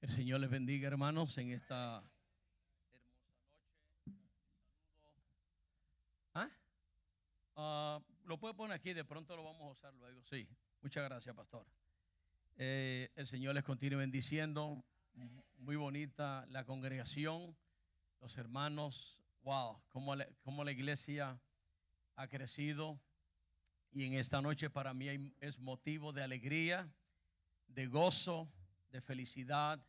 El Señor les bendiga, hermanos, en esta hermosa noche. Lo puede poner aquí, de pronto lo vamos a usar luego. Sí, muchas gracias, pastor. El Señor les continúe bendiciendo. Muy bonita la congregación, los hermanos. Wow, cómo la iglesia ha crecido. Y en esta noche para mí es motivo de alegría, de gozo, de felicidad,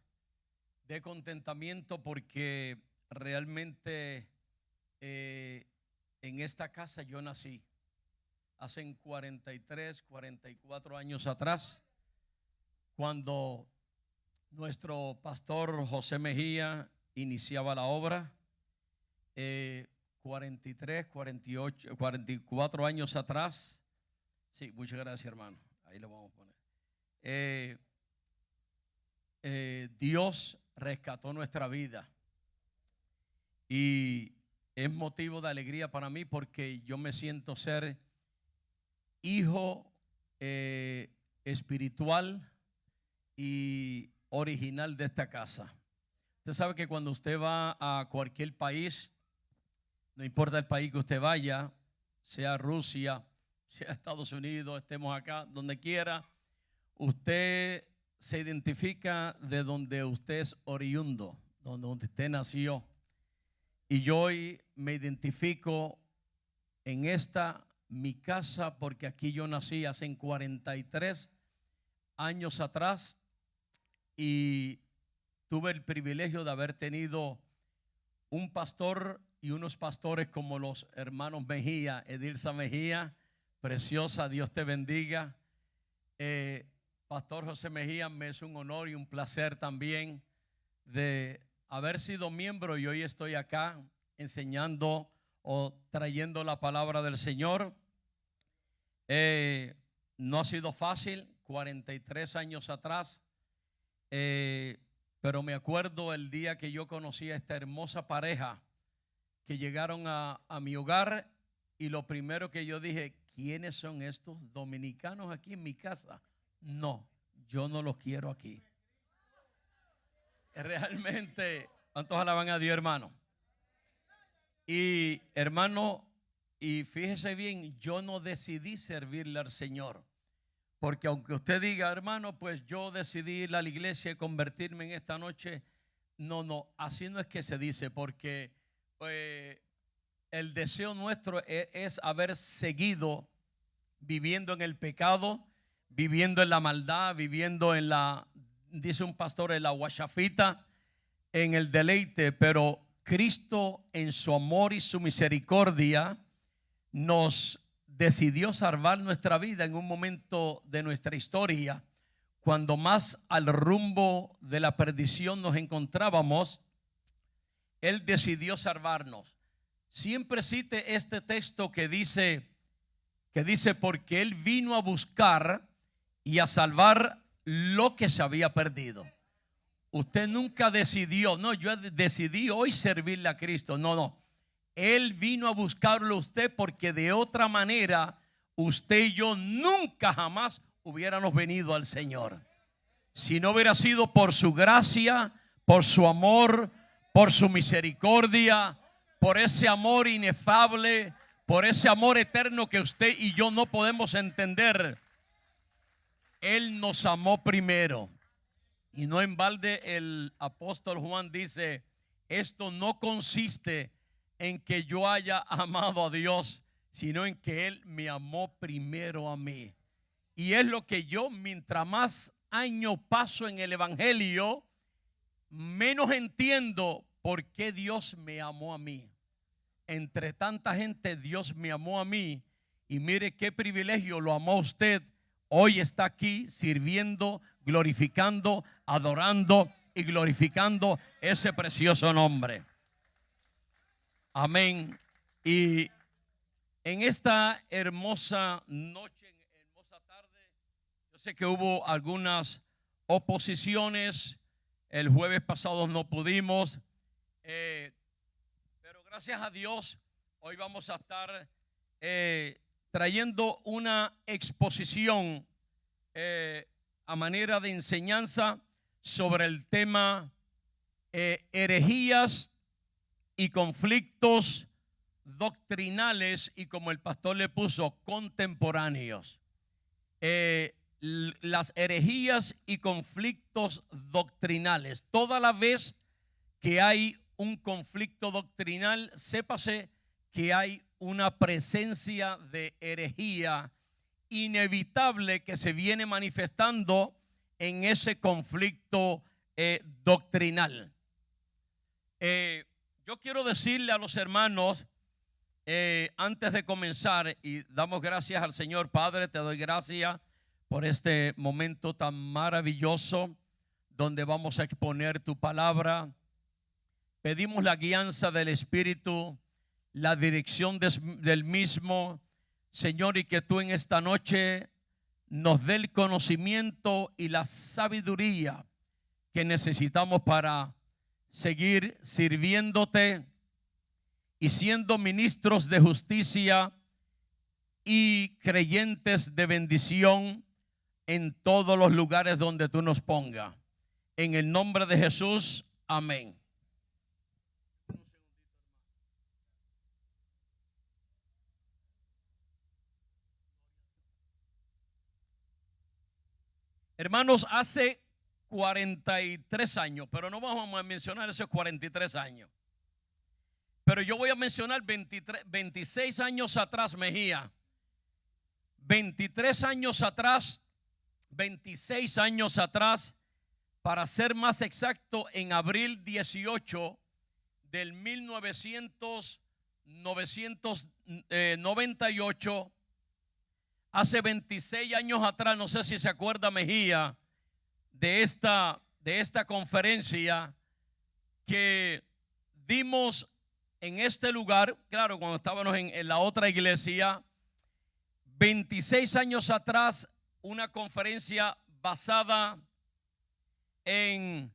de contentamiento, porque realmente en esta casa yo nací hace 43, 44 años atrás, cuando nuestro pastor José Mejía iniciaba la obra. 43, 48, 44 años atrás. Sí, muchas gracias, hermano. Ahí lo vamos a poner. Dios rescató nuestra vida y es motivo de alegría para mí, porque yo me siento ser hijo espiritual y original de esta casa. Usted sabe que cuando usted va a cualquier país, no importa el país que usted vaya, sea Rusia, sea Estados Unidos, estemos acá, donde quiera, usted se identifica de donde usted es oriundo, donde usted nació. Y yo hoy me identifico en esta, mi casa, porque aquí yo nací hace 43 años atrás y tuve el privilegio de haber tenido un pastor y unos pastores como los hermanos Mejía, Edilza Mejía, preciosa, Dios te bendiga. Pastor José Mejía, me es un honor y un placer también de haber sido miembro, y hoy estoy acá enseñando o trayendo la palabra del Señor. No ha sido fácil, 43 años atrás, pero me acuerdo el día que yo conocí a esta hermosa pareja que llegaron a mi hogar, y lo primero que yo dije: ¿quiénes son estos dominicanos aquí en mi casa? No, yo no los quiero aquí. Realmente, ¿cuántos alaban a Dios, hermano? Y hermano, y fíjese bien, yo no decidí servirle al Señor, porque aunque usted diga, hermano, pues yo decidí ir a la iglesia y convertirme en esta noche, no, así no es que se dice, porque el deseo nuestro es haber seguido viviendo en el pecado, viviendo en la maldad, viviendo en la, dice un pastor, en la guachafita, en el deleite. Pero Cristo, en su amor y su misericordia, nos decidió salvar nuestra vida en un momento de nuestra historia, cuando más al rumbo de la perdición nos encontrábamos. Él decidió salvarnos. Siempre cite este texto que dice, porque Él vino a buscar y a salvar lo que se había perdido. Usted nunca decidió, no, yo decidí hoy servirle a Cristo. No. Él vino a buscarlo a usted, porque de otra manera usted y yo nunca jamás hubiéramos venido al Señor. Si no hubiera sido por su gracia, por su amor, por su misericordia, por ese amor inefable, por ese amor eterno que usted y yo no podemos entender. Él nos amó primero. Y no en balde el apóstol Juan dice: esto no consiste en que yo haya amado a Dios, sino en que Él me amó primero a mí. Y es lo que yo, mientras más años paso en el evangelio, menos entiendo por qué Dios me amó a mí. Entre tanta gente, Dios me amó a mí, y mire qué privilegio, lo amó a usted. Hoy está aquí sirviendo, glorificando, adorando y glorificando ese precioso nombre. Amén. Y en esta hermosa noche, hermosa tarde, yo sé que hubo algunas oposiciones. El jueves pasado no pudimos, pero gracias a Dios hoy vamos a estar trayendo una exposición a manera de enseñanza sobre el tema herejías y conflictos doctrinales, y como el pastor le puso, contemporáneos. Las herejías y conflictos doctrinales. Toda la vez que hay un conflicto doctrinal, sépase que hay una presencia de herejía inevitable que se viene manifestando en ese conflicto doctrinal. Yo quiero decirle a los hermanos, antes de comenzar, y damos gracias al Señor. Padre, te doy gracias por este momento tan maravilloso donde vamos a exponer tu palabra. Pedimos la guianza del Espíritu, la dirección del mismo, Señor, y que tú en esta noche nos dé el conocimiento y la sabiduría que necesitamos para seguir sirviéndote y siendo ministros de justicia y creyentes de bendición en todos los lugares donde tú nos pongas. En el nombre de Jesús, amén. Hermanos, hace 43 años, pero no vamos a mencionar esos 43 años. Pero yo voy a mencionar 26 años atrás, Mejía. 23 años atrás, 26 años atrás, para ser más exacto, en abril 18 del 1998, hace 26 años atrás, no sé si se acuerda Mejía de esta conferencia que dimos en este lugar, claro, cuando estábamos en la otra iglesia. 26 años atrás, una conferencia basada de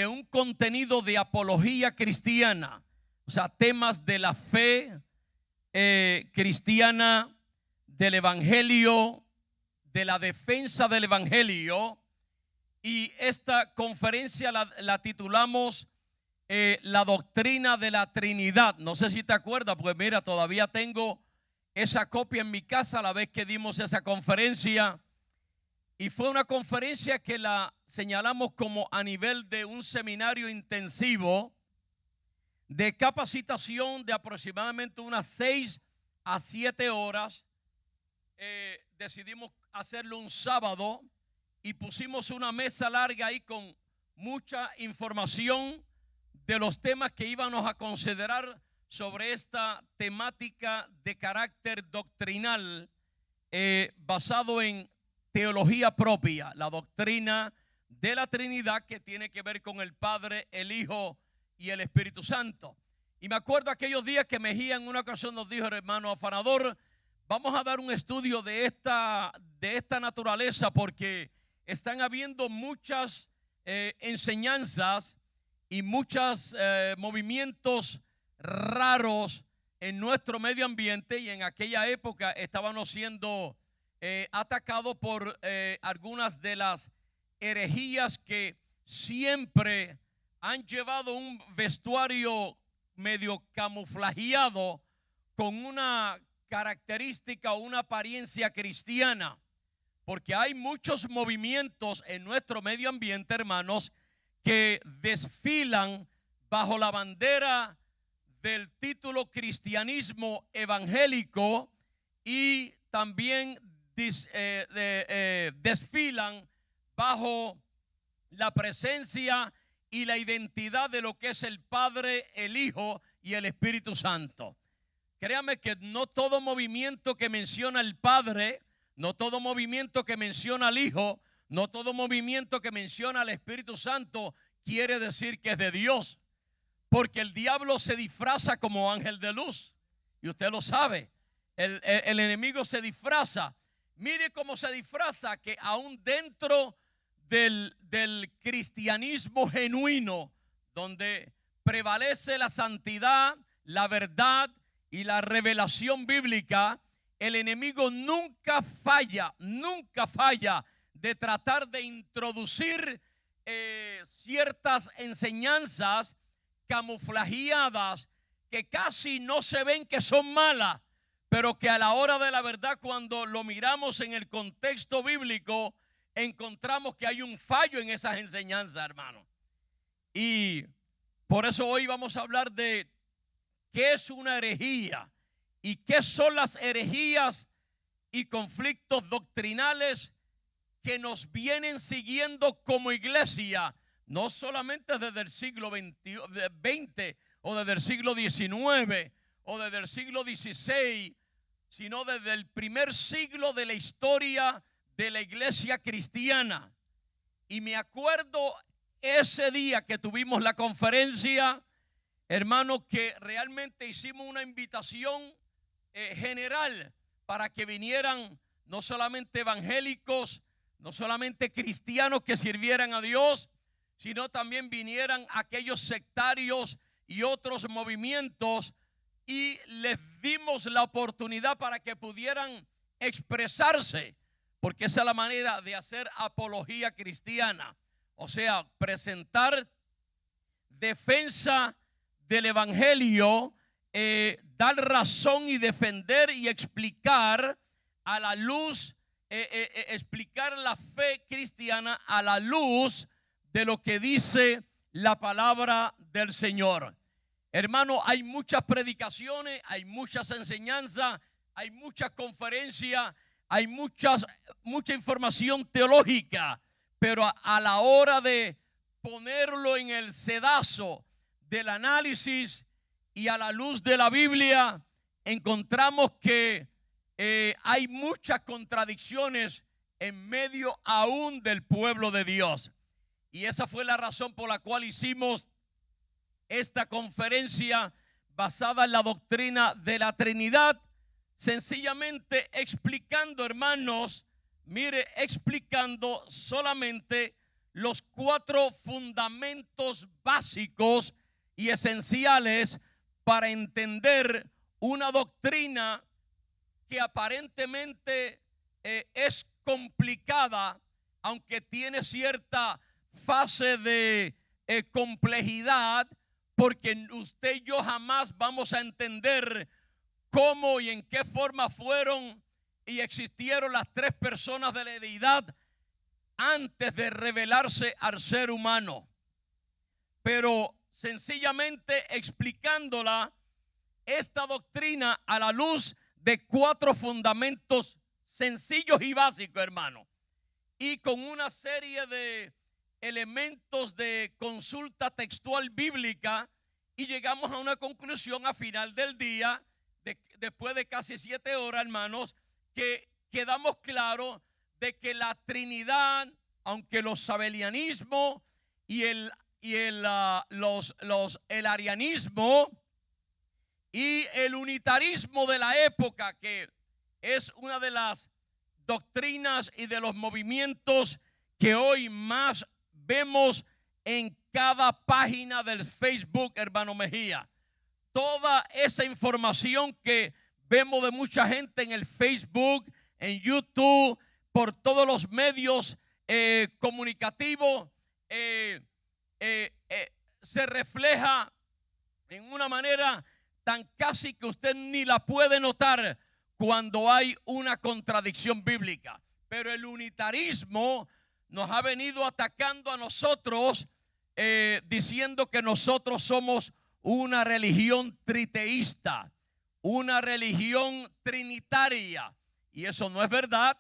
un contenido de apología cristiana, o sea, temas de la fe cristiana, del evangelio, de la defensa del evangelio. Y esta conferencia la titulamos la doctrina de la Trinidad. No sé si te acuerdas, pues mira, todavía tengo esa copia en mi casa la vez que dimos esa conferencia. Y fue una conferencia que la señalamos como a nivel de un seminario intensivo de capacitación de aproximadamente unas 6 a 7 horas. Decidimos hacerlo un sábado y pusimos una mesa larga ahí con mucha información de los temas que íbamos a considerar sobre esta temática de carácter doctrinal, basado en teología propia, la doctrina de la Trinidad, que tiene que ver con el Padre, el Hijo y el Espíritu Santo. Y me acuerdo aquellos días que Mejía en una ocasión nos dijo: hermano afanador, vamos a dar un estudio de esta naturaleza, porque están habiendo muchas enseñanzas y muchos movimientos raros en nuestro medio ambiente, y en aquella época estábamos siendo atacados por algunas de las herejías que siempre han llevado un vestuario medio camuflajeado con una característica o una apariencia cristiana, porque hay muchos movimientos en nuestro medio ambiente, hermanos, que desfilan bajo la bandera del título cristianismo evangélico, y también desfilan bajo la presencia y la identidad de lo que es el Padre, el Hijo y el Espíritu Santo. Créame que no todo movimiento que menciona el Padre, no todo movimiento que menciona al Hijo, no todo movimiento que menciona al Espíritu Santo quiere decir que es de Dios, porque el diablo se disfraza como ángel de luz, y usted lo sabe. El enemigo se disfraza. Mire cómo se disfraza, que aún dentro del cristianismo genuino, donde prevalece la santidad, la verdad y la revelación bíblica, el enemigo nunca falla de tratar de introducir ciertas enseñanzas camuflajeadas que casi no se ven que son malas, pero que a la hora de la verdad, cuando lo miramos en el contexto bíblico, encontramos que hay un fallo en esas enseñanzas, hermano. Y por eso hoy vamos a hablar de qué es una herejía y qué son las herejías y conflictos doctrinales que nos vienen siguiendo como iglesia, no solamente desde el siglo XX o desde el siglo XIX o desde el siglo XVI, sino desde el primer siglo de la historia de la iglesia cristiana. Y me acuerdo ese día que tuvimos la conferencia, hermano, que realmente hicimos una invitación general para que vinieran no solamente evangélicos, no solamente cristianos que sirvieran a Dios, sino también vinieran aquellos sectarios y otros movimientos, y les dimos la oportunidad para que pudieran expresarse, porque esa es la manera de hacer apología cristiana, o sea, presentar defensa del evangelio, dar razón y defender y explicar a la luz, explicar la fe cristiana a la luz de lo que dice la palabra del Señor. Hermano, hay muchas predicaciones, hay muchas enseñanzas, hay muchas conferencias, hay mucha información teológica, pero a la hora de ponerlo en el sedazo del análisis y a la luz de la Biblia, encontramos que hay muchas contradicciones en medio aún del pueblo de Dios. Y esa fue la razón por la cual hicimos esta conferencia basada en la doctrina de la Trinidad, sencillamente explicando, hermanos, mire, explicando solamente los 4 fundamentos básicos y esenciales para entender una doctrina que aparentemente es complicada, aunque tiene cierta fase de complejidad, porque usted y yo jamás vamos a entender cómo y en qué forma fueron y existieron las 3 personas de la deidad antes de revelarse al ser humano. Pero sencillamente explicándola, esta doctrina a la luz de 4 fundamentos sencillos y básicos, hermano, y con una serie de elementos de consulta textual bíblica, y llegamos a una conclusión a final del día, después de casi 7 horas, hermanos, que quedamos claros de que la Trinidad, aunque los sabelianismos y el arianismo y el unitarismo de la época, que es una de las doctrinas y de los movimientos que hoy más vemos en cada página del Facebook, hermano Mejía. Toda esa información que vemos de mucha gente en el Facebook, en YouTube, por todos los medios comunicativos, se refleja en una manera tan casi que usted ni la puede notar cuando hay una contradicción bíblica. Pero el unitarismo nos ha venido atacando a nosotros, diciendo que nosotros somos una religión triteísta, una religión trinitaria, y eso no es verdad.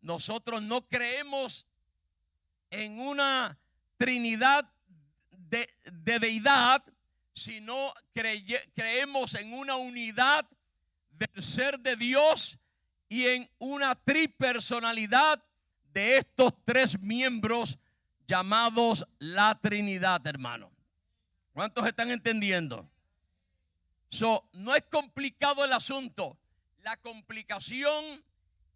Nosotros no creemos en una trinidad de deidad, sino creemos en una unidad del ser de Dios y en una tripersonalidad de estos 3 miembros llamados la Trinidad, hermano. ¿Cuántos están entendiendo? No es complicado el asunto. La complicación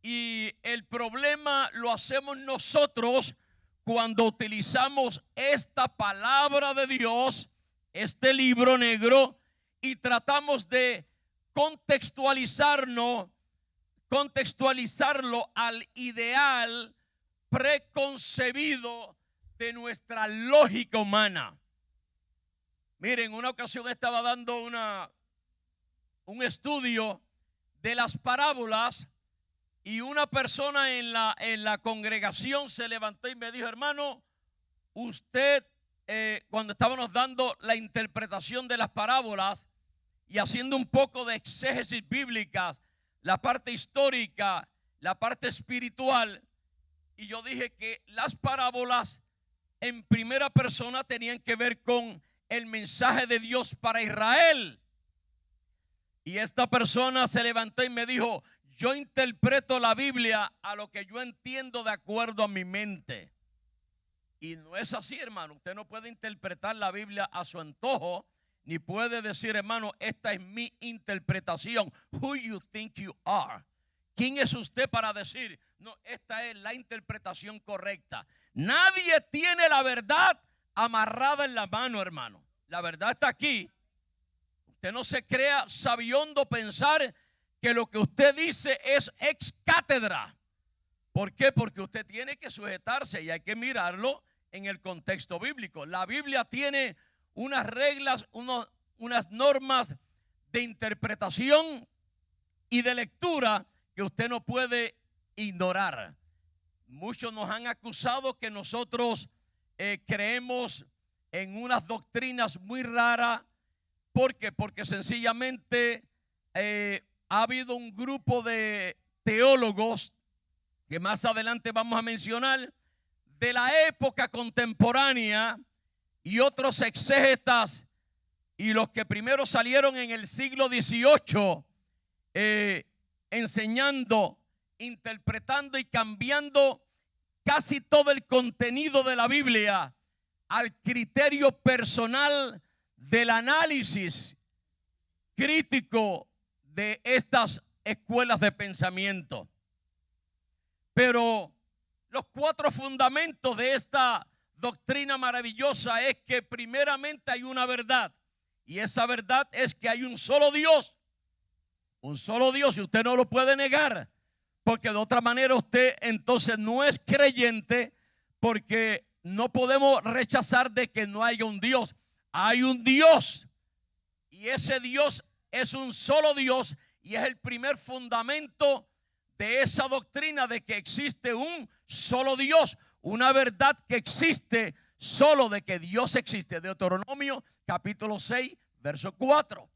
y el problema lo hacemos nosotros cuando utilizamos esta palabra de Dios, este libro negro, y tratamos de contextualizarlo al ideal preconcebido de nuestra lógica humana. Miren, una ocasión estaba dando un estudio de las parábolas y una persona en la congregación se levantó y me dijo: hermano, usted, cuando estábamos dando la interpretación de las parábolas y haciendo un poco de exégesis bíblica, la parte histórica, la parte espiritual, y yo dije que las parábolas en primera persona tenían que ver con el mensaje de Dios para Israel. Y esta persona se levantó y me dijo: yo interpreto la Biblia a lo que yo entiendo de acuerdo a mi mente. Y no es así, hermano. Usted no puede interpretar la Biblia a su antojo, ni puede decir: hermano, esta es mi interpretación. Who you think you are? ¿Quién es usted para decir: no, esta es la interpretación correcta? Nadie tiene la verdad amarrada en la mano, hermano. La verdad está aquí. Usted no se crea sabiondo pensar que lo que usted dice es ex cátedra. ¿Por qué? Porque usted tiene que sujetarse y hay que mirarlo en el contexto bíblico. La Biblia tiene unas reglas, unas normas de interpretación y de lectura que usted no puede ignorar. Muchos nos han acusado que nosotros creemos en unas doctrinas muy raras. ¿Por qué? Porque sencillamente ha habido un grupo de teólogos que más adelante vamos a mencionar, de la época contemporánea, y otros exégetas, y los que primero salieron en el siglo XVIII, enseñando, interpretando y cambiando casi todo el contenido de la Biblia al criterio personal del análisis crítico de estas escuelas de pensamiento. Pero los 4 fundamentos de esta doctrina maravillosa es que primeramente hay una verdad, y esa verdad es que hay un solo Dios, y usted no lo puede negar, porque de otra manera usted entonces no es creyente, porque no podemos rechazar de que no haya un Dios. Hay un Dios, y ese Dios es un solo Dios, y es el primer fundamento de esa doctrina de que existe un solo Dios, una verdad que existe solo de que Dios existe. Deuteronomio capítulo 6, verso 4.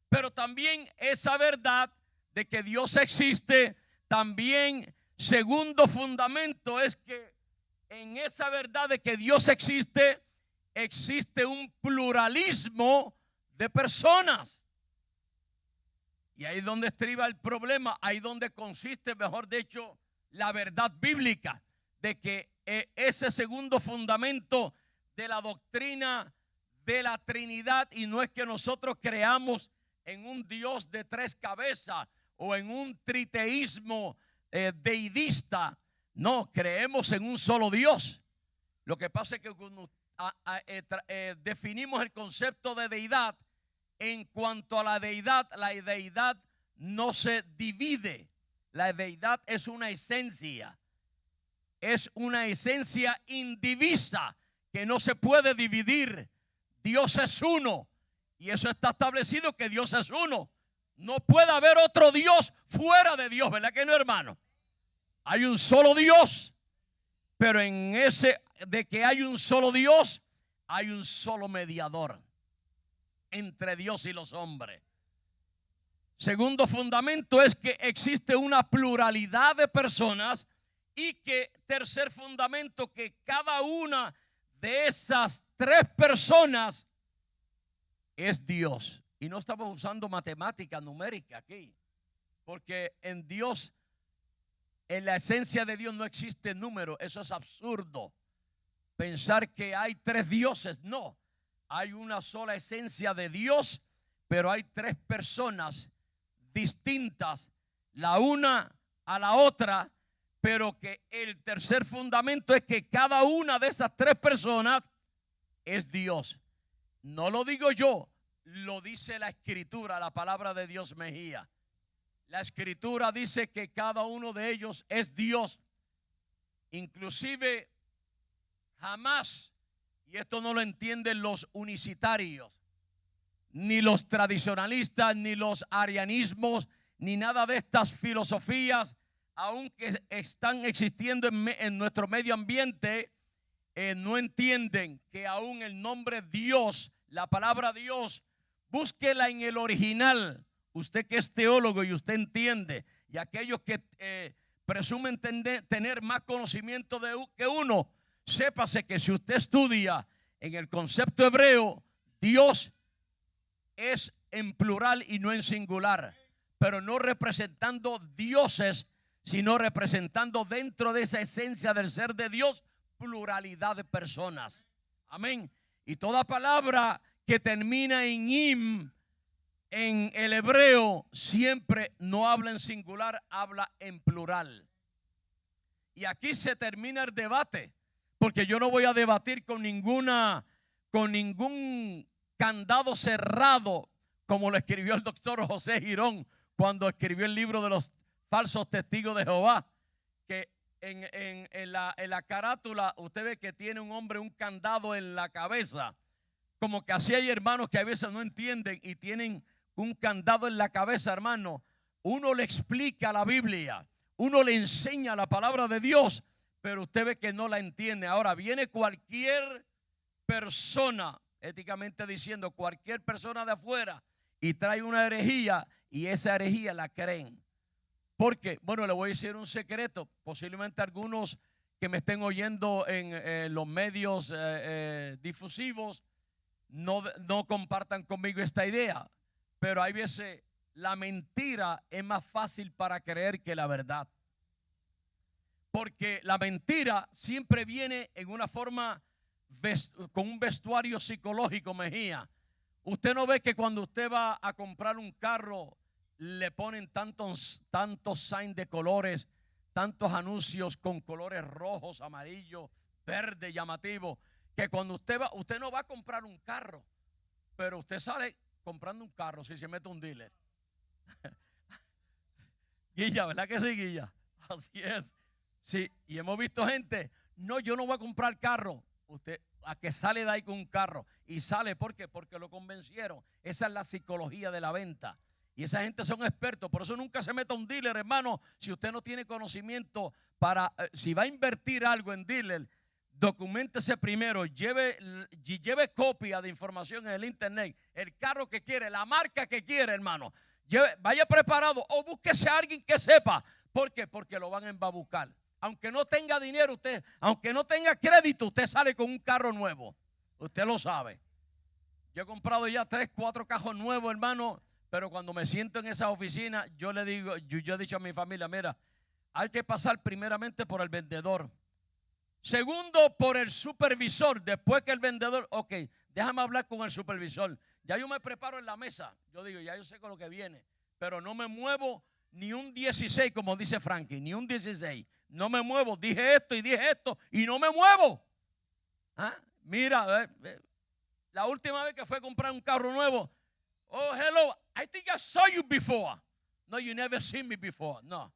Pero también esa verdad de que Dios existe, también segundo fundamento es que en esa verdad de que Dios existe, existe un pluralismo de personas. Y ahí es donde estriba el problema, ahí donde consiste, mejor dicho, la verdad bíblica, de que ese segundo fundamento de la doctrina de la Trinidad, y no es que nosotros creamos en un Dios de 3 cabezas o en un triteísmo deidista, no, creemos en un solo Dios. Lo que pasa es que cuando definimos el concepto de deidad, en cuanto a la deidad no se divide. La deidad es una esencia indivisa que no se puede dividir. Dios es uno, y eso está establecido, que Dios es uno. No puede haber otro Dios fuera de Dios, ¿verdad que no, hermano? Hay un solo Dios, pero en ese de que hay un solo Dios, hay un solo mediador entre Dios y los hombres. Segundo fundamento es que existe una pluralidad de personas, y que tercer fundamento, que cada una de esas 3 personas es Dios. Y no estamos usando matemática numérica aquí, porque en Dios, en la esencia de Dios, no existe número. Eso es absurdo, pensar que hay 3 dioses. No, hay una sola esencia de Dios, pero hay 3 personas distintas, la una a la otra, pero que el tercer fundamento es que cada una de esas 3 personas es Dios. No lo digo yo, lo dice la Escritura, la palabra de Dios Mejía. La Escritura dice que cada uno de ellos es Dios. Inclusive Jamás, y esto no lo entienden los unicitarios, ni los tradicionalistas, ni los arianismos, ni nada de estas filosofías, aunque están existiendo en nuestro medio ambiente, no entienden que aún el nombre Dios, la palabra Dios, búsquela en el original. Usted que es teólogo y usted entiende, y aquellos que presumen tener más conocimiento que uno, sépase que si usted estudia en el concepto hebreo, Dios es en plural y no en singular, pero no representando dioses, sino representando dentro de esa esencia del ser de Dios pluralidad de personas. Amén. Y toda palabra que termina en im en el hebreo siempre no habla en singular, habla en plural. Y aquí se termina el debate, porque yo no voy a debatir con ningún candado cerrado, como lo escribió el doctor José Girón cuando escribió el libro de los falsos testigos de Jehová, que en la carátula usted ve que tiene un hombre un candado en la cabeza, como que así hay hermanos que a veces no entienden y tienen un candado en la cabeza, hermano. Uno le explica la Biblia, uno le enseña la palabra de Dios, pero usted ve que no la entiende. Ahora viene cualquier persona, éticamente diciendo, cualquier persona de afuera y trae una herejía, y esa herejía la creen. Porque, bueno, le voy a decir un secreto. Posiblemente algunos que me estén oyendo en los medios difusivos no compartan conmigo esta idea. Pero hay veces la mentira es más fácil para creer que la verdad. Porque la mentira siempre viene en una forma, con un vestuario psicológico, Mejía. Usted no ve que cuando usted va a comprar un carro le ponen tantos signs de colores, tantos anuncios con colores rojos, amarillos, verdes, llamativos, que cuando usted no va a comprar un carro, pero usted sale comprando un carro si se mete un dealer. Guilla, ¿verdad que sí, Guilla? Así es. Sí, y hemos visto gente, no, yo no voy a comprar carro. Usted, a que sale de ahí con un carro, y sale, ¿por qué? Porque lo convencieron. Esa es la psicología de la venta. Y esa gente son expertos. Por eso nunca se meta un dealer, hermano, si usted no tiene conocimiento para, si va a invertir algo en dealer, documentese primero, lleve copia de información en el internet, el carro que quiere, la marca que quiere, hermano. Vaya preparado o búsquese a alguien que sepa. ¿Por qué? Porque lo van a embabucar. Aunque no tenga dinero usted, aunque no tenga crédito, usted sale con un carro nuevo. Usted lo sabe. Yo he comprado ya 3, 4 carros nuevos, hermano. Pero cuando me siento en esa oficina, yo le digo, yo he dicho a mi familia, mira, hay que pasar primeramente por el vendedor. Segundo, por el supervisor. Después que el vendedor, ok, déjame hablar con el supervisor. Ya yo me preparo en la mesa. Yo digo, ya yo sé con lo que viene. Pero no me muevo ni un 16, como dice Frankie, ni un 16. No me muevo. Dije esto y no me muevo. ¿Ah? Mira, la última vez que fue a comprar un carro nuevo, oh, hello, I think I saw you before. No, you never seen me before. No,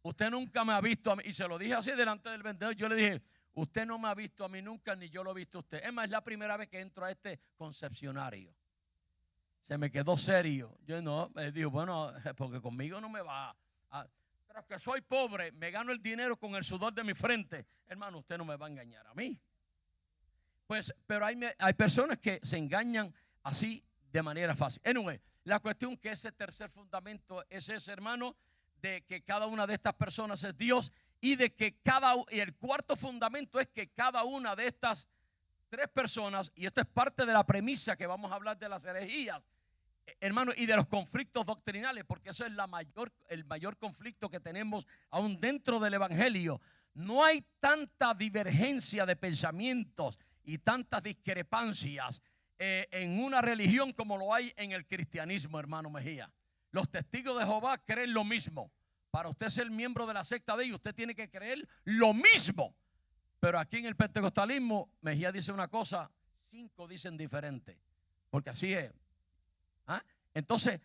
usted nunca me ha visto a mí. Y se lo dije así delante del vendedor. Yo le dije, usted no me ha visto a mí nunca, ni yo lo he visto a usted. Es más, es la primera vez que entro a este concesionario. Se me quedó serio. Yo no, digo, bueno, porque conmigo no me va a... Tras que soy pobre, me gano el dinero con el sudor de mi frente. Hermano, usted no me va a engañar a mí. Pues, pero hay personas que se engañan así de manera fácil. Anyway, la cuestión que ese tercer fundamento es ese, hermano, de que cada una de estas personas es Dios, y de que y el cuarto fundamento es que cada una de estas 3 personas, y esto es parte de la premisa que vamos a hablar de las herejías, hermano, y de los conflictos doctrinales, porque eso es el mayor conflicto que tenemos aún dentro del evangelio. No hay tanta divergencia de pensamientos y tantas discrepancias en una religión como lo hay en el cristianismo, hermano Mejía. Los testigos de Jehová creen lo mismo. Para usted ser miembro de la secta de ellos, usted tiene que creer lo mismo. Pero aquí en el pentecostalismo, Mejía dice una cosa, 5 dicen diferente. Porque así es. ¿Ah? Entonces,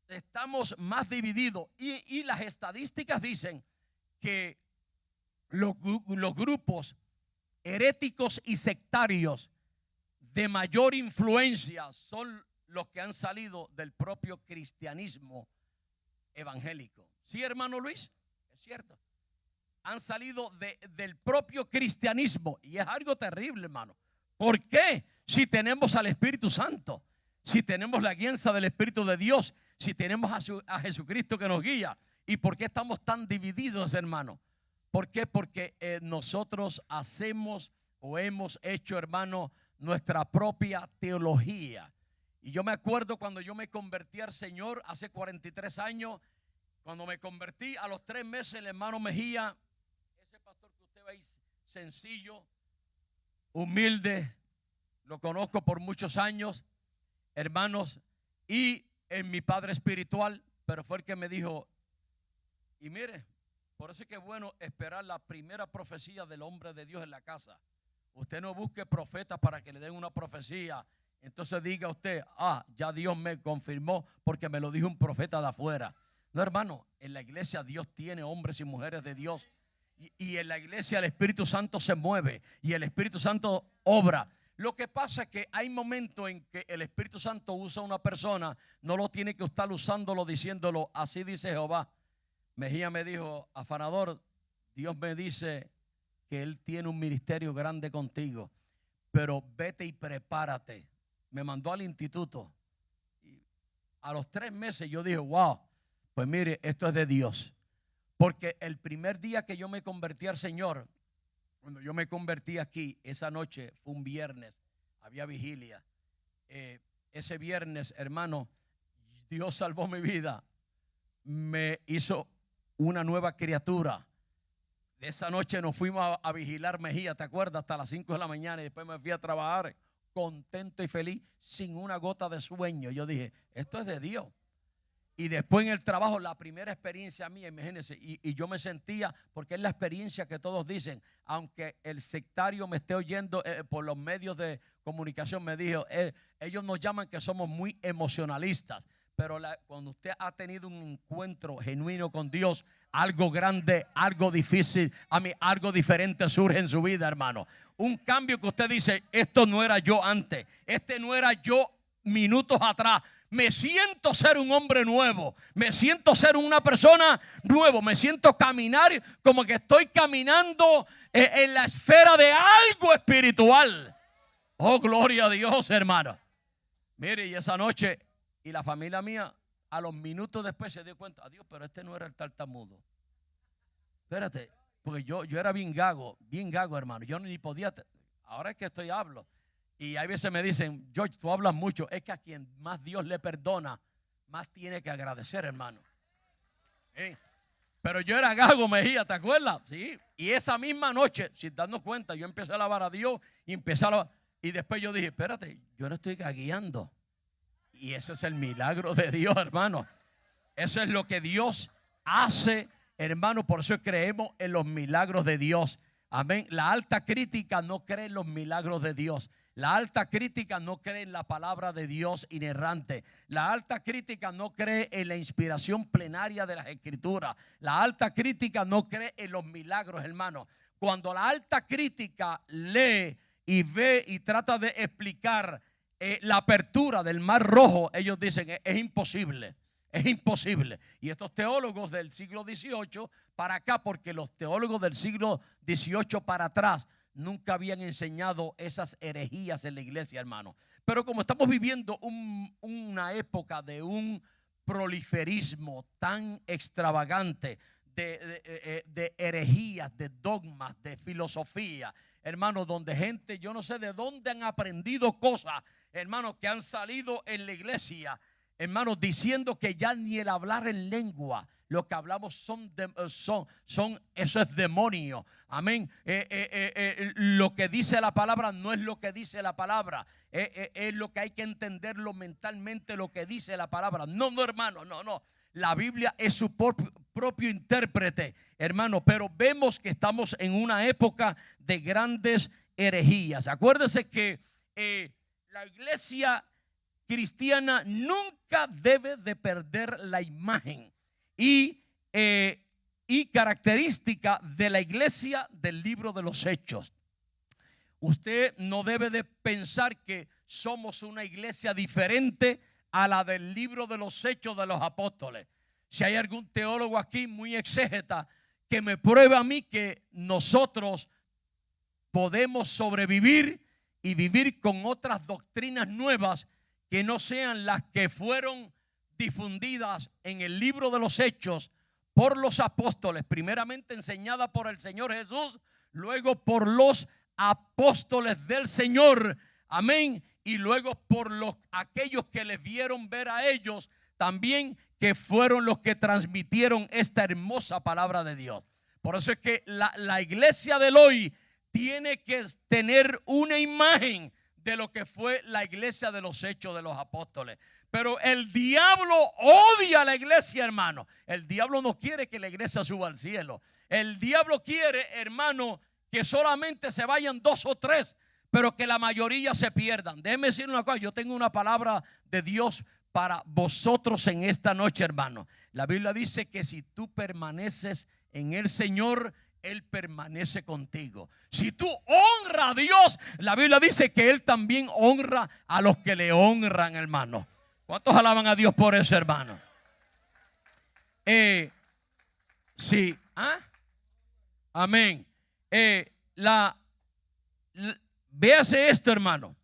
estamos más divididos. Y las estadísticas dicen que los grupos heréticos y sectarios de mayor influencia son los que han salido del propio cristianismo evangélico. ¿Sí, hermano Luis? Es cierto. Han salido del propio cristianismo y es algo terrible, hermano. ¿Por qué? Si tenemos al Espíritu Santo, si tenemos la guianza del Espíritu de Dios, si tenemos a Jesucristo que nos guía. ¿Y por qué estamos tan divididos, hermano? ¿Por qué? Porque nosotros hacemos o hemos hecho, hermano, nuestra propia teología. Y yo me acuerdo cuando yo me convertí al Señor hace 43 años, cuando me convertí a los 3 meses, el hermano Mejía, ese pastor que usted ve ahí, sencillo, humilde, lo conozco por muchos años, hermanos, y en mi padre espiritual, pero fue el que me dijo, y mire, por eso es que es bueno esperar la primera profecía del hombre de Dios en la casa. Usted no busque profetas para que le den una profecía, entonces diga usted, ya Dios me confirmó porque me lo dijo un profeta de afuera. No, hermano, en la iglesia Dios tiene hombres y mujeres de Dios. Y en la iglesia el Espíritu Santo se mueve y el Espíritu Santo obra. Lo que pasa es que hay momentos en que el Espíritu Santo usa a una persona, no lo tiene que estar usándolo diciéndolo, así dice Jehová. Mejía me dijo, afanador, Dios me dice que Él tiene un ministerio grande contigo, pero vete y prepárate. Me mandó al instituto. Y a los 3 meses yo dije, wow, pues mire, esto es de Dios. Porque el primer día que yo me convertí al Señor, cuando yo me convertí aquí, esa noche fue un viernes, había vigilia. Ese viernes, hermano, Dios salvó mi vida, me hizo una nueva criatura. De esa noche nos fuimos a vigilar Mejía, ¿te acuerdas? Hasta las 5 de la mañana y después me fui a trabajar contento y feliz, sin una gota de sueño. Yo dije, esto es de Dios. Y después en el trabajo, la primera experiencia mía, imagínense, y yo me sentía, porque es la experiencia que todos dicen, aunque el sectario me esté oyendo por los medios de comunicación, me dijo, ellos nos llaman que somos muy emocionalistas, pero cuando usted ha tenido un encuentro genuino con Dios, algo grande, algo difícil, algo diferente surge en su vida, hermano. Un cambio que usted dice, esto no era yo antes, este no era yo minutos atrás. Me siento ser un hombre nuevo, me siento ser una persona nueva, me siento caminar como que estoy caminando en la esfera de algo espiritual. Oh, gloria a Dios, hermano. Mire, y esa noche, y la familia mía, a los minutos después se dio cuenta, adiós, pero este no era el tartamudo. Espérate, porque yo era bien gago, hermano. Yo ni podía, ahora es que hablo. Y hay veces me dicen, George, tú hablas mucho. Es que a quien más Dios le perdona, más tiene que agradecer, hermano. ¿Sí? Pero yo era gago, Mejía, ¿te acuerdas? Sí. Y esa misma noche, sin darnos cuenta, yo empecé a alabar a Dios y y después yo dije, espérate, yo no estoy gagueando. Y ese es el milagro de Dios, hermano. Eso es lo que Dios hace, hermano. Por eso creemos en los milagros de Dios. Amén. La alta crítica no cree en los milagros de Dios. La alta crítica no cree en la palabra de Dios inerrante. La alta crítica no cree en la inspiración plenaria de las Escrituras. La alta crítica no cree en los milagros, hermano. Cuando la alta crítica lee y ve y trata de explicar la apertura del Mar Rojo, ellos dicen es imposible. Es imposible. Y estos teólogos del siglo XVIII para acá, porque los teólogos del siglo XVIII para atrás nunca habían enseñado esas herejías en la iglesia, hermano. Pero como estamos viviendo una época de un proliferismo tan extravagante de herejías, de dogmas, de filosofía, hermano, donde gente, yo no sé de dónde han aprendido cosas, hermano, que han salido en la iglesia, hermanos, diciendo que ya ni el hablar en lengua, lo que hablamos eso es demonio. Amén. Lo que dice la palabra no es lo que dice la palabra. Es lo que hay que entenderlo mentalmente, lo que dice la palabra. No, hermano, no. La Biblia es su propio intérprete, hermano. Pero vemos que estamos en una época de grandes herejías. Acuérdese que la iglesia cristiana nunca debe de perder la imagen y característica de la iglesia del libro de los Hechos. usted no debe de pensar que somos una iglesia diferente a la del libro de los Hechos de los Apóstoles. Si hay algún teólogo aquí muy exégeta que me pruebe a mí que nosotros podemos sobrevivir y vivir con otras doctrinas nuevas que no sean las que fueron difundidas en el libro de los Hechos por los apóstoles, primeramente enseñada por el Señor Jesús, luego por los apóstoles del Señor, amén, y luego por aquellos que les vieron ver a ellos también, que fueron los que transmitieron esta hermosa palabra de Dios. Por eso es que la iglesia del hoy tiene que tener una imagen de lo que fue la iglesia de los Hechos de los Apóstoles. Pero el diablo odia a la iglesia, hermano. El diablo no quiere que la iglesia suba al cielo. El diablo quiere, hermano, que solamente se vayan 2 o 3, pero que la mayoría se pierdan. Déjeme decir una cosa, yo tengo una palabra de Dios para vosotros en esta noche, hermano. La Biblia dice que si tú permaneces en el Señor, Él permanece contigo. Si tú honras a Dios, la Biblia dice que Él también honra a los que le honran, hermano. ¿Cuántos alaban a Dios por eso, hermano? Sí. Amén. Véase esto, hermano,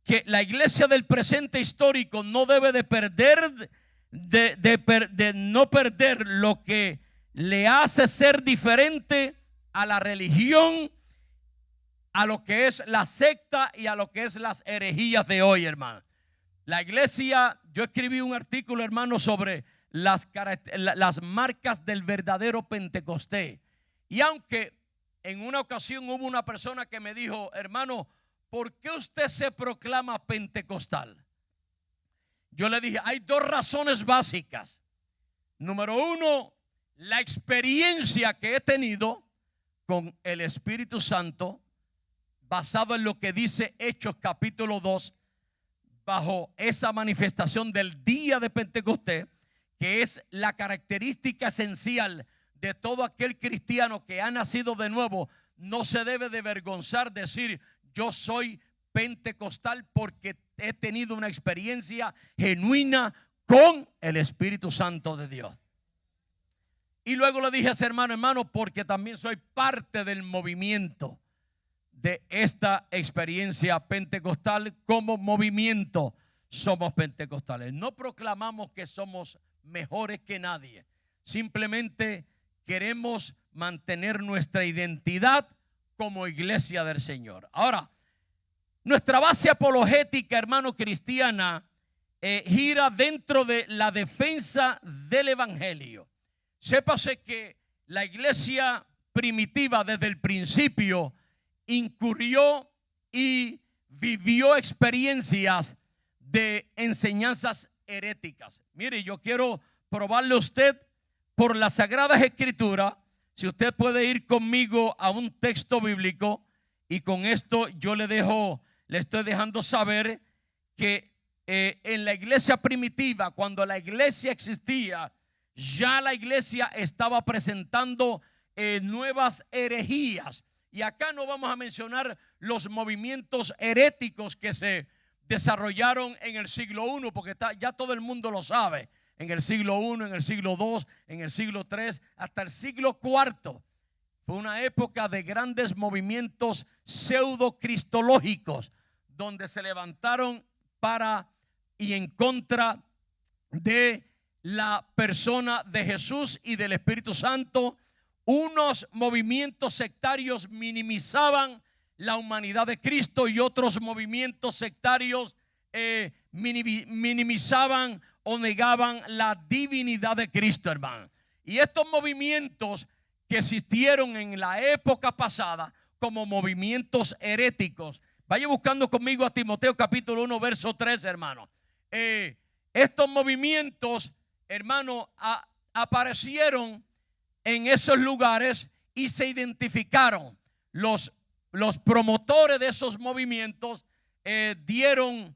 que la iglesia del presente histórico no debe de perder, de no perder lo que le hace ser diferente a la religión, a lo que es la secta y a lo que es las herejías de hoy, hermano. La iglesia, yo escribí un artículo, hermano, sobre las marcas del verdadero Pentecostés. Y aunque en una ocasión hubo una persona que me dijo, hermano, ¿por qué usted se proclama pentecostal? Yo le dije, hay 2 razones básicas. Número 1, la experiencia que he tenido con el Espíritu Santo, basado en lo que dice Hechos capítulo 2, bajo esa manifestación del día de Pentecostés, que es la característica esencial de todo aquel cristiano que ha nacido de nuevo. No se debe de avergonzar decir yo soy pentecostal, porque he tenido una experiencia genuina con el Espíritu Santo de Dios. Y luego le dije a ese hermano, porque también soy parte del movimiento de esta experiencia pentecostal. Como movimiento somos pentecostales. No proclamamos que somos mejores que nadie. Simplemente queremos mantener nuestra identidad como iglesia del Señor. Ahora, nuestra base apologética, hermano, cristiana, gira dentro de la defensa del evangelio. Sépase que la iglesia primitiva desde el principio incurrió y vivió experiencias de enseñanzas heréticas. Mire, yo quiero probarle a usted por las Sagradas Escrituras. Si usted puede ir conmigo a un texto bíblico, y con esto yo le estoy dejando saber que en la iglesia primitiva, cuando la iglesia existía, ya la iglesia estaba presentando nuevas herejías. Y acá no vamos a mencionar los movimientos heréticos que se desarrollaron en el siglo I, porque ya todo el mundo lo sabe. En el siglo I, en el siglo II, en el siglo III, hasta el siglo IV. Fue una época de grandes movimientos pseudo-cristológicos, donde se levantaron para y en contra de la persona de Jesús y del Espíritu Santo. Unos movimientos sectarios minimizaban la humanidad de Cristo, y otros movimientos sectarios minimizaban o negaban la divinidad de Cristo, hermano. Y estos movimientos que existieron en la época pasada como movimientos heréticos, vaya buscando conmigo a Timoteo capítulo 1 verso 3, hermano. Estos movimientos, hermano, aparecieron en esos lugares y se identificaron. Los promotores de esos movimientos dieron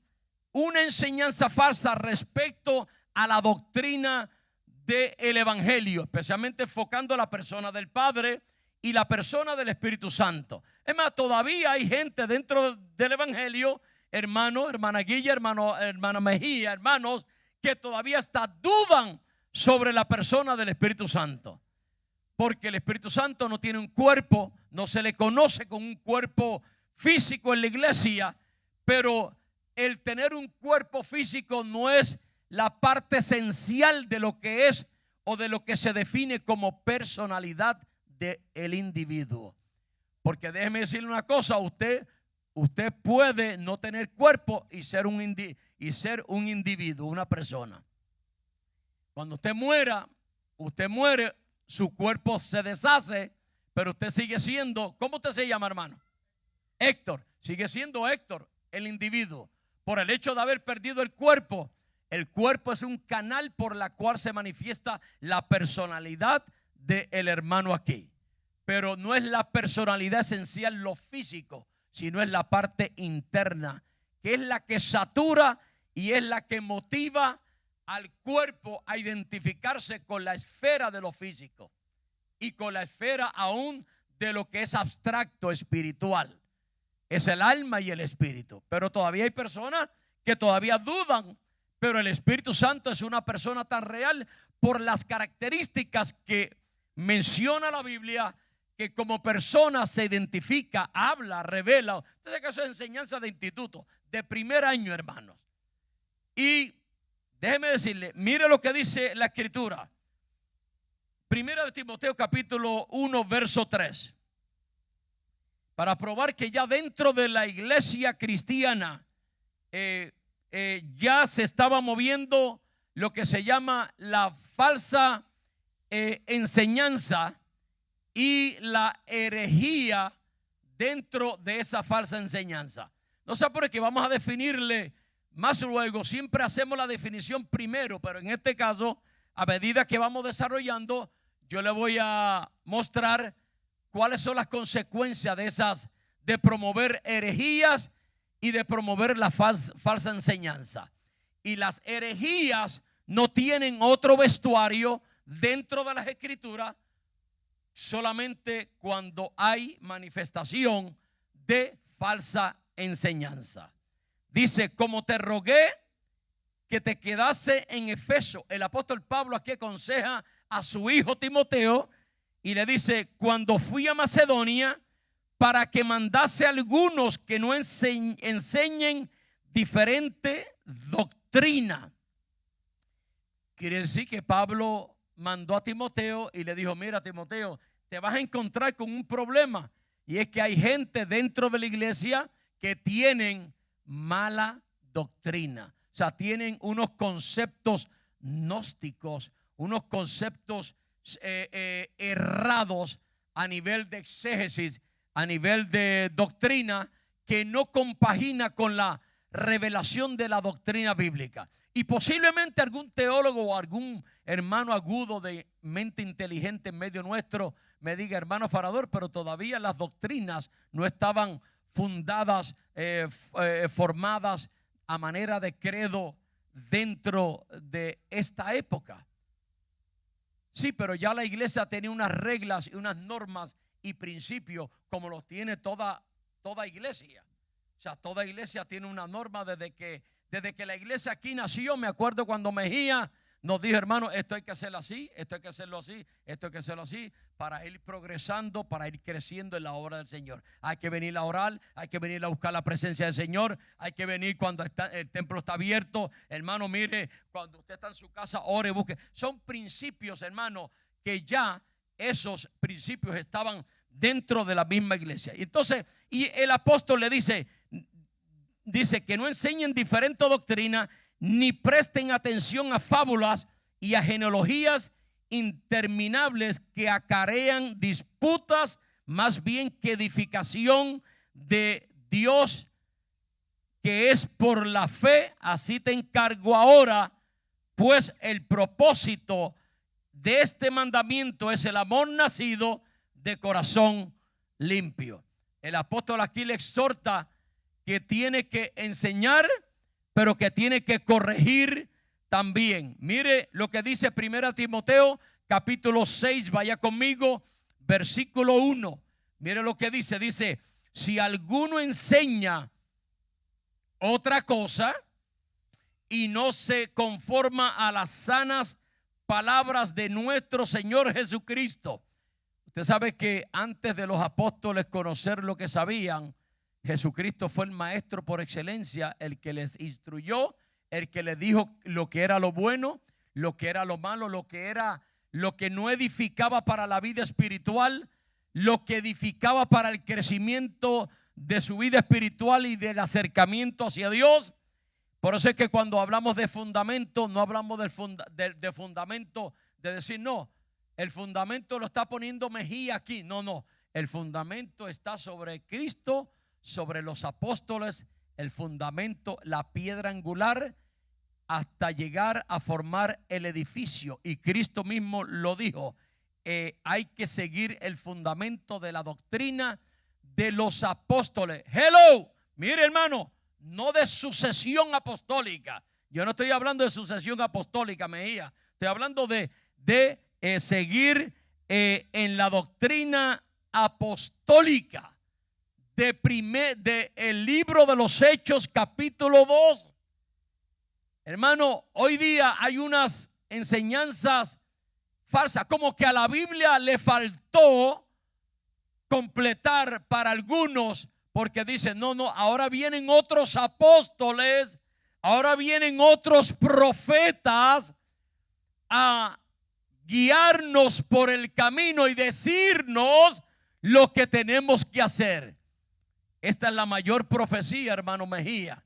una enseñanza falsa respecto a la doctrina del evangelio, especialmente enfocando a la persona del Padre y la persona del Espíritu Santo. Es más, todavía hay gente dentro del Evangelio, hermano, hermana Guilla, hermana Mejía, hermanos, que todavía hasta dudan sobre la persona del Espíritu Santo. Porque el Espíritu Santo no tiene un cuerpo, no se le conoce con un cuerpo físico en la iglesia, pero el tener un cuerpo físico no es la parte esencial de lo que es o de lo que se define como personalidad del individuo. Porque déjeme decirle una cosa, usted puede no tener cuerpo y ser un individuo, una persona. Cuando usted muere, su cuerpo se deshace, pero usted sigue siendo, ¿cómo usted se llama, hermano? Héctor, sigue siendo Héctor, el individuo. Por el hecho de haber perdido el cuerpo es un canal por la cual se manifiesta la personalidad del hermano aquí. Pero no es la personalidad esencial lo físico, sino es la parte interna, que es la que satura y es la que motiva al cuerpo a identificarse con la esfera de lo físico y con la esfera aún de lo que es abstracto, espiritual. Es el alma y el espíritu. Pero todavía hay personas que todavía dudan, pero el Espíritu Santo es una persona tan real por las características que menciona la Biblia, que como persona se identifica, habla, revela. Usted sabe que eso es enseñanza de instituto, de primer año, hermanos. Y déjeme decirle, mire lo que dice la Escritura. Primera de Timoteo capítulo 1 verso 3. Para probar que ya dentro de la iglesia cristiana ya se estaba moviendo lo que se llama la falsa enseñanza y la herejía dentro de esa falsa enseñanza. No sé por qué vamos a definirle más luego, siempre hacemos la definición primero, pero en este caso, a medida que vamos desarrollando, yo le voy a mostrar cuáles son las consecuencias de promover herejías y de promover la falsa enseñanza. Y las herejías no tienen otro vestuario dentro de las Escrituras, solamente cuando hay manifestación de falsa enseñanza. Dice, como te rogué que te quedase en Efeso. El apóstol Pablo aquí aconseja a su hijo Timoteo y le dice, cuando fui a Macedonia, para que mandase a algunos que no enseñen diferente doctrina. Quiere decir que Pablo mandó a Timoteo y le dijo, mira Timoteo, te vas a encontrar con un problema, y es que hay gente dentro de la iglesia que tienen mala doctrina. O sea, tienen unos conceptos gnósticos, unos conceptos errados a nivel de exégesis, a nivel de doctrina, que no compagina con la revelación de la doctrina bíblica. Y posiblemente algún teólogo o algún hermano agudo de mente inteligente en medio nuestro me diga, hermano Farador, pero todavía las doctrinas no estaban fundadas, formadas a manera de credo dentro de esta época. Sí, pero ya la iglesia tenía unas reglas y unas normas y principios como los tiene toda iglesia. O sea, toda iglesia tiene una norma desde que la iglesia aquí nació. Me acuerdo cuando Mejía nos dijo, hermano, esto hay que hacerlo así, esto hay que hacerlo así, esto hay que hacerlo así, para ir progresando, para ir creciendo en la obra del Señor. Hay que venir a orar, hay que venir a buscar la presencia del Señor, hay que venir cuando el templo está abierto. Hermano, mire, cuando usted está en su casa, ore, busque. Son principios, hermano, que ya esos principios estaban dentro de la misma iglesia. Y entonces, y el apóstol le dice que no enseñen diferente doctrina, ni presten atención a fábulas y a genealogías interminables que acarrean disputas, más bien que edificación de Dios, que es por la fe. Así te encargo ahora, pues el propósito de este mandamiento es el amor nacido de corazón limpio. El apóstol aquí le exhorta que tiene que enseñar, pero que tiene que corregir también. Mire lo que dice 1 Timoteo capítulo 6, vaya conmigo, versículo 1. Mire lo que dice. Dice, si alguno enseña otra cosa y no se conforma a las sanas palabras de nuestro Señor Jesucristo. Usted sabe que antes de los apóstoles conocer lo que sabían, Jesucristo fue el maestro por excelencia, el que les instruyó, el que les dijo lo que era lo bueno, lo que era lo malo, lo que no edificaba para la vida espiritual, lo que edificaba para el crecimiento de su vida espiritual y del acercamiento hacia Dios. Por eso es que cuando hablamos de fundamento, no hablamos de fundamento de decir, no, el fundamento lo está poniendo Mejía aquí. No, no, el fundamento está sobre Cristo, sobre los apóstoles, el fundamento, la piedra angular, hasta llegar a formar el edificio. Y Cristo mismo lo dijo, hay que seguir el fundamento de la doctrina de los apóstoles. Hello, mire hermano, no de sucesión apostólica. Yo no estoy hablando de sucesión apostólica, Mejía. Estoy hablando de seguir en la doctrina apostólica de el libro de los Hechos, capítulo 2. Hermano, hoy día hay unas enseñanzas falsas, como que a la Biblia le faltó completar para algunos, porque dicen, no, ahora vienen otros apóstoles, ahora vienen otros profetas a guiarnos por el camino y decirnos lo que tenemos que hacer. Esta es la mayor profecía, hermano Mejía.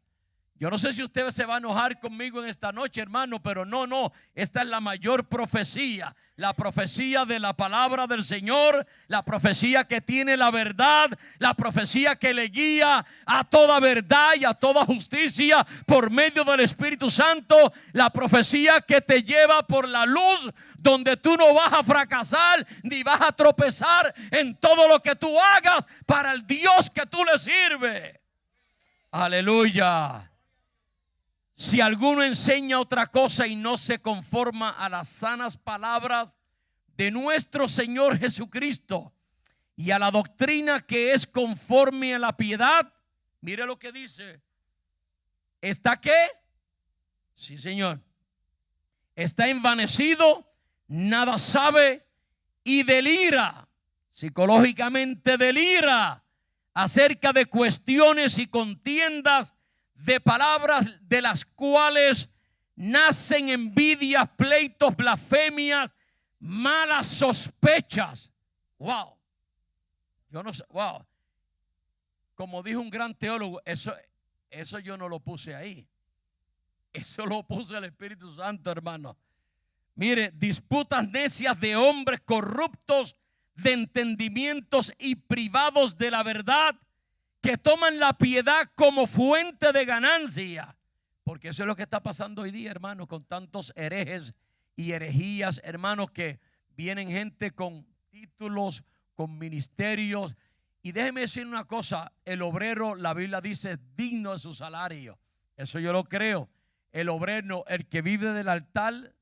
Yo no sé si usted se va a enojar conmigo en esta noche, hermano, pero no, esta es la mayor profecía, la profecía de la palabra del Señor, la profecía que tiene la verdad, la profecía que le guía a toda verdad y a toda justicia por medio del Espíritu Santo, la profecía que te lleva por la luz, donde tú no vas a fracasar ni vas a tropezar en todo lo que tú hagas para el Dios que tú le sirves. Aleluya. Si alguno enseña otra cosa y no se conforma a las sanas palabras de nuestro Señor Jesucristo y a la doctrina que es conforme a la piedad, mire lo que dice. ¿Está qué? Sí, Señor. Está envanecido, nada sabe y delira, psicológicamente delira acerca de cuestiones y contiendas de palabras de las cuales nacen envidias, pleitos, blasfemias, malas sospechas. Wow. Yo no sé, wow. Como dijo un gran teólogo, eso yo no lo puse ahí. Eso lo puso el Espíritu Santo, hermano. Mire, disputas necias de hombres corruptos de entendimientos y privados de la verdad, que toman la piedad como fuente de ganancia. Porque eso es lo que está pasando hoy día, hermano, con tantos herejes y herejías, hermanos, que vienen gente con títulos, con ministerios. Y déjeme decir una cosa, el obrero, la Biblia dice, es digno de su salario. Eso yo lo creo. El obrero, el que vive del altar,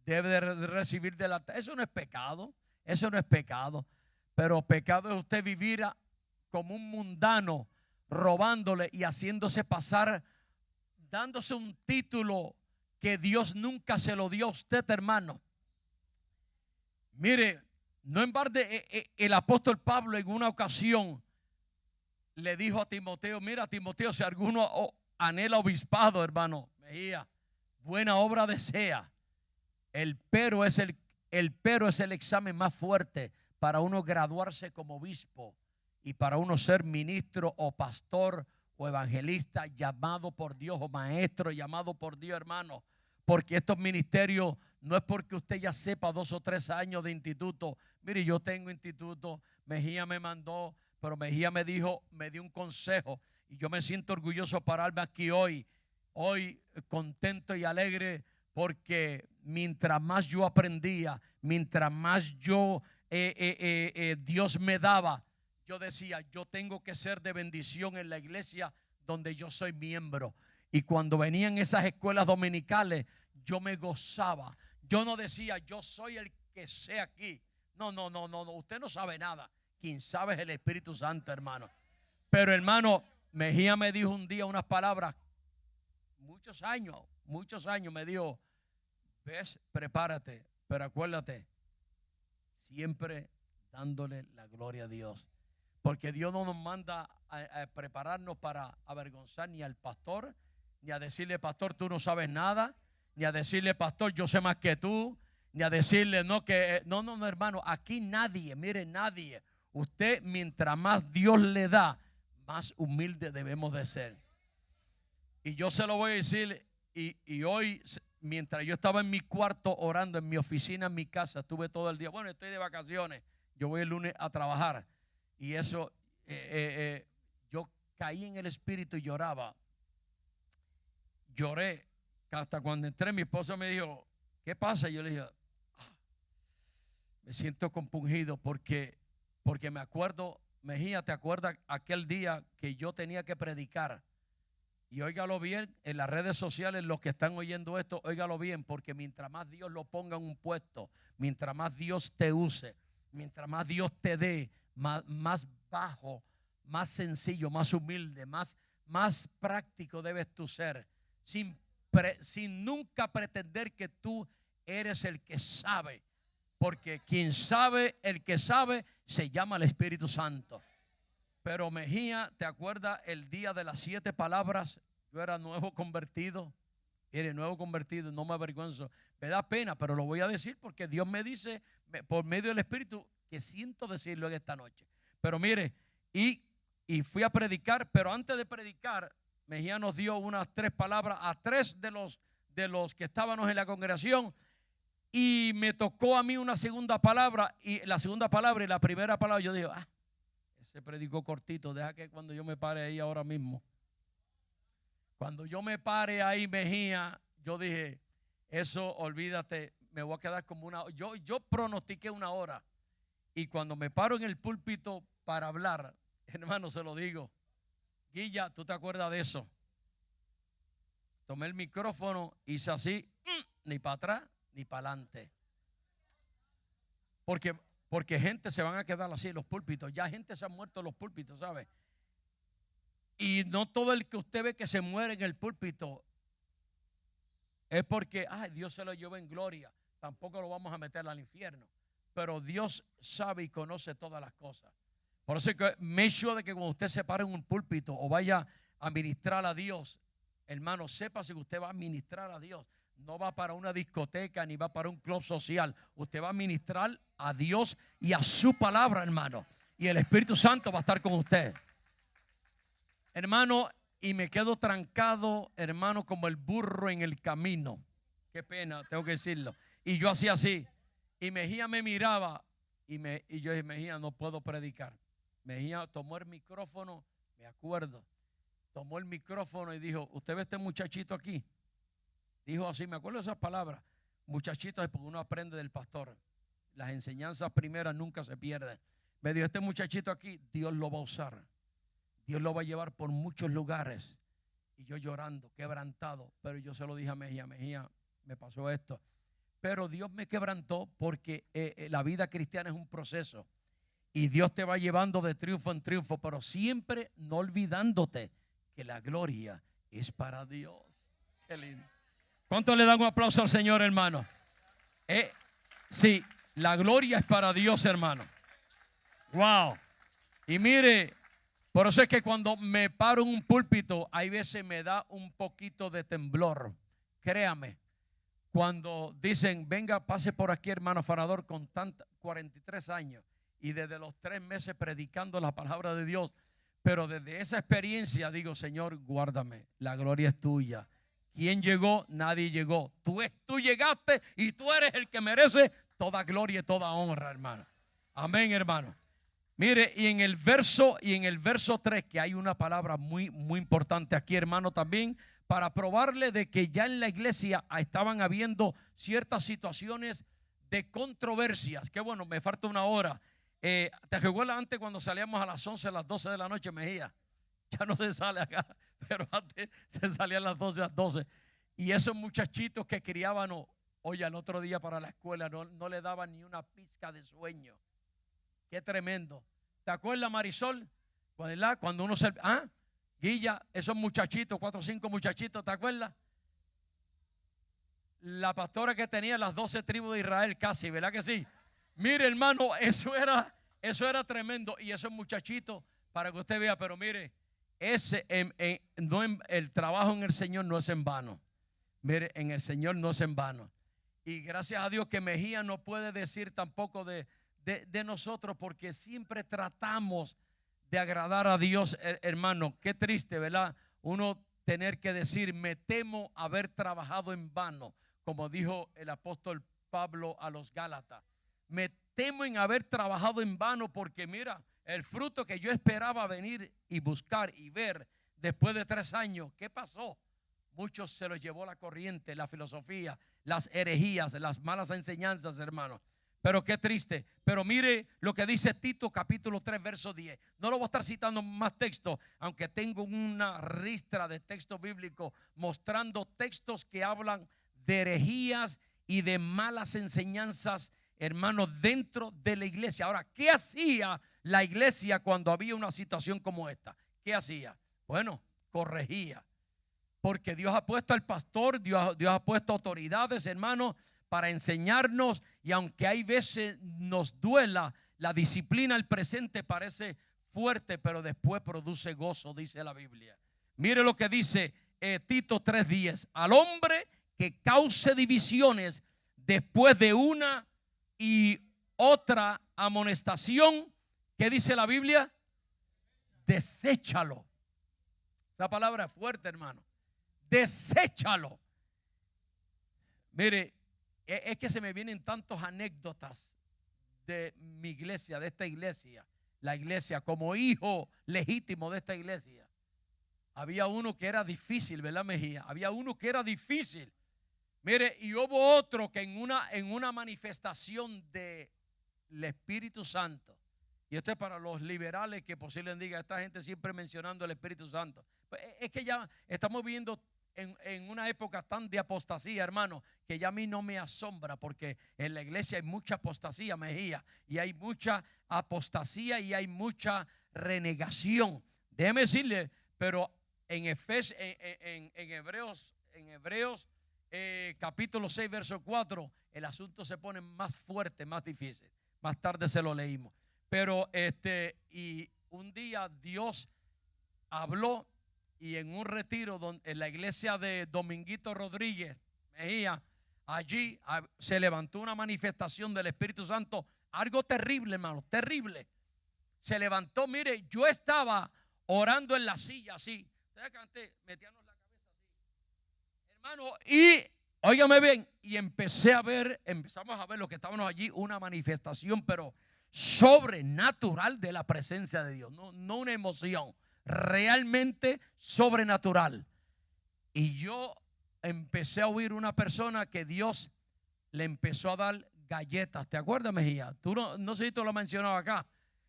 debe de recibir del altar. Eso no es pecado, eso no es pecado. Pero pecado es usted vivir como un mundano, robándole y haciéndose pasar, dándose un título que Dios nunca se lo dio a usted, hermano. Mire, no en balde el apóstol Pablo en una ocasión le dijo a Timoteo, mira Timoteo, si alguno anhela obispado, hermano Mejía, buena obra desea. El pero es el examen más fuerte para uno graduarse como obispo y para uno ser ministro o pastor o evangelista llamado por Dios, o maestro llamado por Dios, hermano. Porque estos ministerios no es porque usted ya sepa 2 o 3 años de instituto. Mire, yo tengo instituto, Mejía me mandó, pero Mejía me dio un consejo y yo me siento orgulloso pararme aquí hoy contento y alegre, porque mientras más yo aprendía, mientras más Dios me daba, yo decía, yo tengo que ser de bendición en la iglesia donde yo soy miembro. Y cuando venían esas escuelas dominicales, yo me gozaba. Yo no decía, yo soy el que sé aquí. No, no, no, no, no, usted no sabe nada. Quien sabe es el Espíritu Santo, hermano. Pero hermano, Mejía me dijo un día unas palabras, muchos años me dijo, ves, prepárate, pero acuérdate, siempre dándole la gloria a Dios. Porque Dios no nos manda a prepararnos para avergonzar ni al pastor, ni a decirle, pastor, tú no sabes nada, ni a decirle, pastor, yo sé más que tú, ni a decirle, no, que no, no, no, hermano, aquí nadie, mire, nadie. Usted, mientras más Dios le da, más humilde debemos de ser. Y yo se lo voy a decir, y hoy, mientras yo estaba en mi cuarto orando, en mi oficina, en mi casa, estuve todo el día, bueno, estoy de vacaciones, yo voy el lunes a trabajar, y eso, yo caí en el espíritu y lloraba. Lloré, hasta cuando entré, mi esposa me dijo, ¿qué pasa? Y yo le dije, me siento compungido porque me acuerdo, Mejía, ¿te acuerdas aquel día que yo tenía que predicar? Y óigalo bien, en las redes sociales, los que están oyendo esto, óigalo bien, porque mientras más Dios lo ponga en un puesto, mientras más Dios te use, mientras más Dios te dé, más bajo, más sencillo, más humilde, más práctico debes tú ser, sin nunca pretender que tú eres el que sabe, porque quien sabe, el que sabe, se llama el Espíritu Santo. Pero Mejía, ¿te acuerdas el día de las 7 palabras? Yo era nuevo convertido, no me avergüenzo. Me da pena, pero lo voy a decir porque Dios me dice por medio del Espíritu que siento decirlo en esta noche. Pero mire, y fui a predicar, pero antes de predicar, Mejía nos dio unas 3 palabras a 3 de los que estábamos en la congregación. Y me tocó a mí una segunda palabra, y la segunda palabra y la primera palabra, yo dije, ese predicó cortito, deja que cuando yo me pare ahí ahora mismo. Cuando yo me pare ahí, Mejía, yo dije, eso olvídate, me voy a quedar como una hora. Yo pronostiqué una hora. Y cuando me paro en el púlpito para hablar, hermano, se lo digo, Guilla, ¿tú te acuerdas de eso? Tomé el micrófono, hice así, ni para atrás ni para adelante. Porque gente se van a quedar así en los púlpitos. Ya gente se ha muerto en los púlpitos, ¿sabe? Y no todo el que usted ve que se muere en el púlpito es porque, Dios se lo llevó en gloria. Tampoco lo vamos a meter al infierno. Pero Dios sabe y conoce todas las cosas. Por eso es que me sure de que cuando usted se pare en un púlpito o vaya a ministrar a Dios, hermano, sepa si usted va a ministrar a Dios. No va para una discoteca ni va para un club social. Usted va a ministrar a Dios y a su palabra, hermano. Y el Espíritu Santo va a estar con usted. Hermano, y me quedo trancado, hermano, como el burro en el camino. Qué pena, tengo que decirlo. Y yo hacía así. Y Mejía me miraba y yo dije, Mejía, no puedo predicar. Mejía tomó el micrófono, me acuerdo. Tomó el micrófono y dijo, ¿usted ve este muchachito aquí? Dijo así, me acuerdo de esas palabras. Muchachitos, porque uno aprende del pastor. Las enseñanzas primeras nunca se pierden. Me dijo, este muchachito aquí, Dios lo va a usar. Dios lo va a llevar por muchos lugares. Y yo llorando, quebrantado. Pero yo se lo dije a Mejía, Mejía, me pasó esto. Pero Dios me quebrantó porque la vida cristiana es un proceso. Y Dios te va llevando de triunfo en triunfo, pero siempre no olvidándote que la gloria es para Dios. Qué lindo. ¿Cuánto le dan un aplauso al Señor, hermano? Sí, la gloria es para Dios, hermano. Wow. Y mire, por eso es que cuando me paro en un púlpito, hay veces me da un poquito de temblor. Créame, cuando dicen, venga, pase por aquí, hermano afanador, con 43 años y desde los 3 meses predicando la palabra de Dios. Pero desde esa experiencia digo, Señor, guárdame, la gloria es tuya. ¿Quién llegó? Nadie llegó. Tú llegaste y tú eres el que merece toda gloria y toda honra, hermano. Amén, hermano. Mire, y en el verso 3, que hay una palabra muy, muy importante aquí, hermano, también, para probarle de que ya en la iglesia estaban habiendo ciertas situaciones de controversias. Que bueno, me falta una hora. ¿Te recuerdas antes cuando salíamos a las 11, a las 12 de la noche, Mejía? Ya no se sale acá, pero antes se salía a las 12, a las 12. Y esos muchachitos que criábamos, Oye, al otro día para la escuela no le daba ni una pizca de sueño. Qué tremendo. ¿Te acuerdas, Marisol? Cuando uno se... Guilla, esos muchachitos, 4 o 5 muchachitos, ¿te acuerdas? La pastora que tenía las 12 tribus de Israel casi, ¿verdad que sí? Mire, hermano, eso era tremendo. Y esos muchachitos, para que usted vea, pero mire, el trabajo en el Señor no es en vano. Mire, en el Señor no es en vano. Y gracias a Dios que Mejía no puede decir tampoco de nosotros, porque siempre tratamos de agradar a Dios, hermano. Qué triste, ¿verdad? Uno tener que decir, me temo haber trabajado en vano, como dijo el apóstol Pablo a los Gálatas. Me temo en haber trabajado en vano, porque mira, el fruto que yo esperaba venir y buscar y ver después de 3 años, ¿qué pasó? Muchos se los llevó la corriente, la filosofía, las herejías, las malas enseñanzas, hermano. Pero qué triste. Pero mire lo que dice Tito capítulo 3 verso 10. No lo voy a estar citando más textos, aunque tengo una ristra de textos bíblicos mostrando textos que hablan de herejías y de malas enseñanzas, hermanos, dentro de la iglesia. Ahora, ¿qué hacía la iglesia cuando había una situación como esta? ¿Qué hacía? Bueno, corregía. Porque Dios ha puesto al pastor, Dios ha puesto autoridades, hermanos, para enseñarnos. Y aunque hay veces nos duela, la disciplina al presente parece fuerte, pero después produce gozo, dice la Biblia. Mire lo que dice Tito 3:10. Al hombre que cause divisiones después de una y otra amonestación, ¿qué dice la Biblia? Deséchalo. Esa palabra es fuerte, hermano. Deséchalo. Mire, es que se me vienen tantas anécdotas de mi iglesia, de esta iglesia. La iglesia, como hijo legítimo de esta iglesia, había uno que era difícil, ¿verdad, Mejía? Había uno que era difícil. Mire, y hubo otro que en una manifestación del Espíritu Santo, y esto es para los liberales que posiblemente digan, esta gente siempre mencionando el Espíritu Santo. Es que ya estamos viendo en una época tan de apostasía, hermano, que ya a mí no me asombra, porque en la iglesia hay mucha apostasía, Mejía, y hay mucha apostasía y hay mucha renegación. Déjeme decirle, pero en Hebreos capítulo 6, verso 4, el asunto se pone más fuerte, más difícil. Más tarde se lo leímos. Pero y un día Dios habló, y en un retiro en la iglesia de Dominguito Rodríguez Mejía, allí se levantó una manifestación del Espíritu Santo, algo terrible, hermano, terrible. Se levantó, mire, yo estaba orando en la silla así. Ustedes que antes metíamos la cabeza así, hermano, y óigame bien, y empezamos a ver los que estábamos allí, una manifestación, pero sobrenatural de la presencia de Dios, no una emoción, realmente sobrenatural. Y yo empecé a oír una persona que Dios le empezó a dar galletas. ¿Te acuerdas, Mejía? Tú no sé si tú lo mencionabas acá,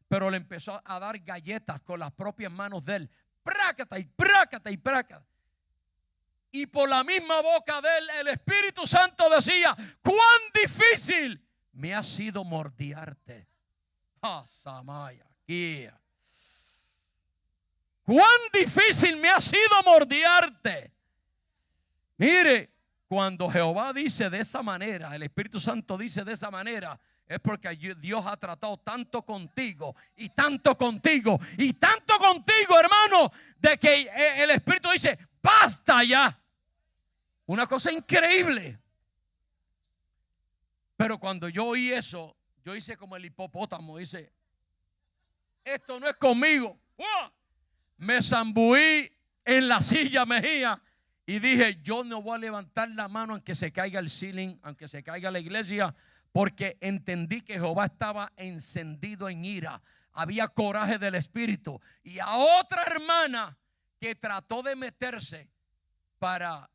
pero le empezó a dar galletas con las propias manos de él. Prácata y prácata y prácata. Y por la misma boca de él, el Espíritu Santo decía: cuán difícil me ha sido mordiarte. Samaya, guía. Cuán difícil me ha sido mordiarte. Mire, cuando Jehová dice de esa manera, el Espíritu Santo dice de esa manera, es porque Dios ha tratado tanto contigo y tanto contigo y tanto contigo, hermano, de que el Espíritu dice: basta ya. Una cosa increíble. Pero cuando yo oí eso, yo hice como el hipopótamo, dice: esto no es conmigo. ¡Uah! Me zambuí en la silla, Mejía, y dije: yo no voy a levantar la mano aunque se caiga el ceiling, aunque se caiga la iglesia, porque entendí que Jehová estaba encendido en ira. Había coraje del Espíritu. Y a otra hermana que trató de meterse para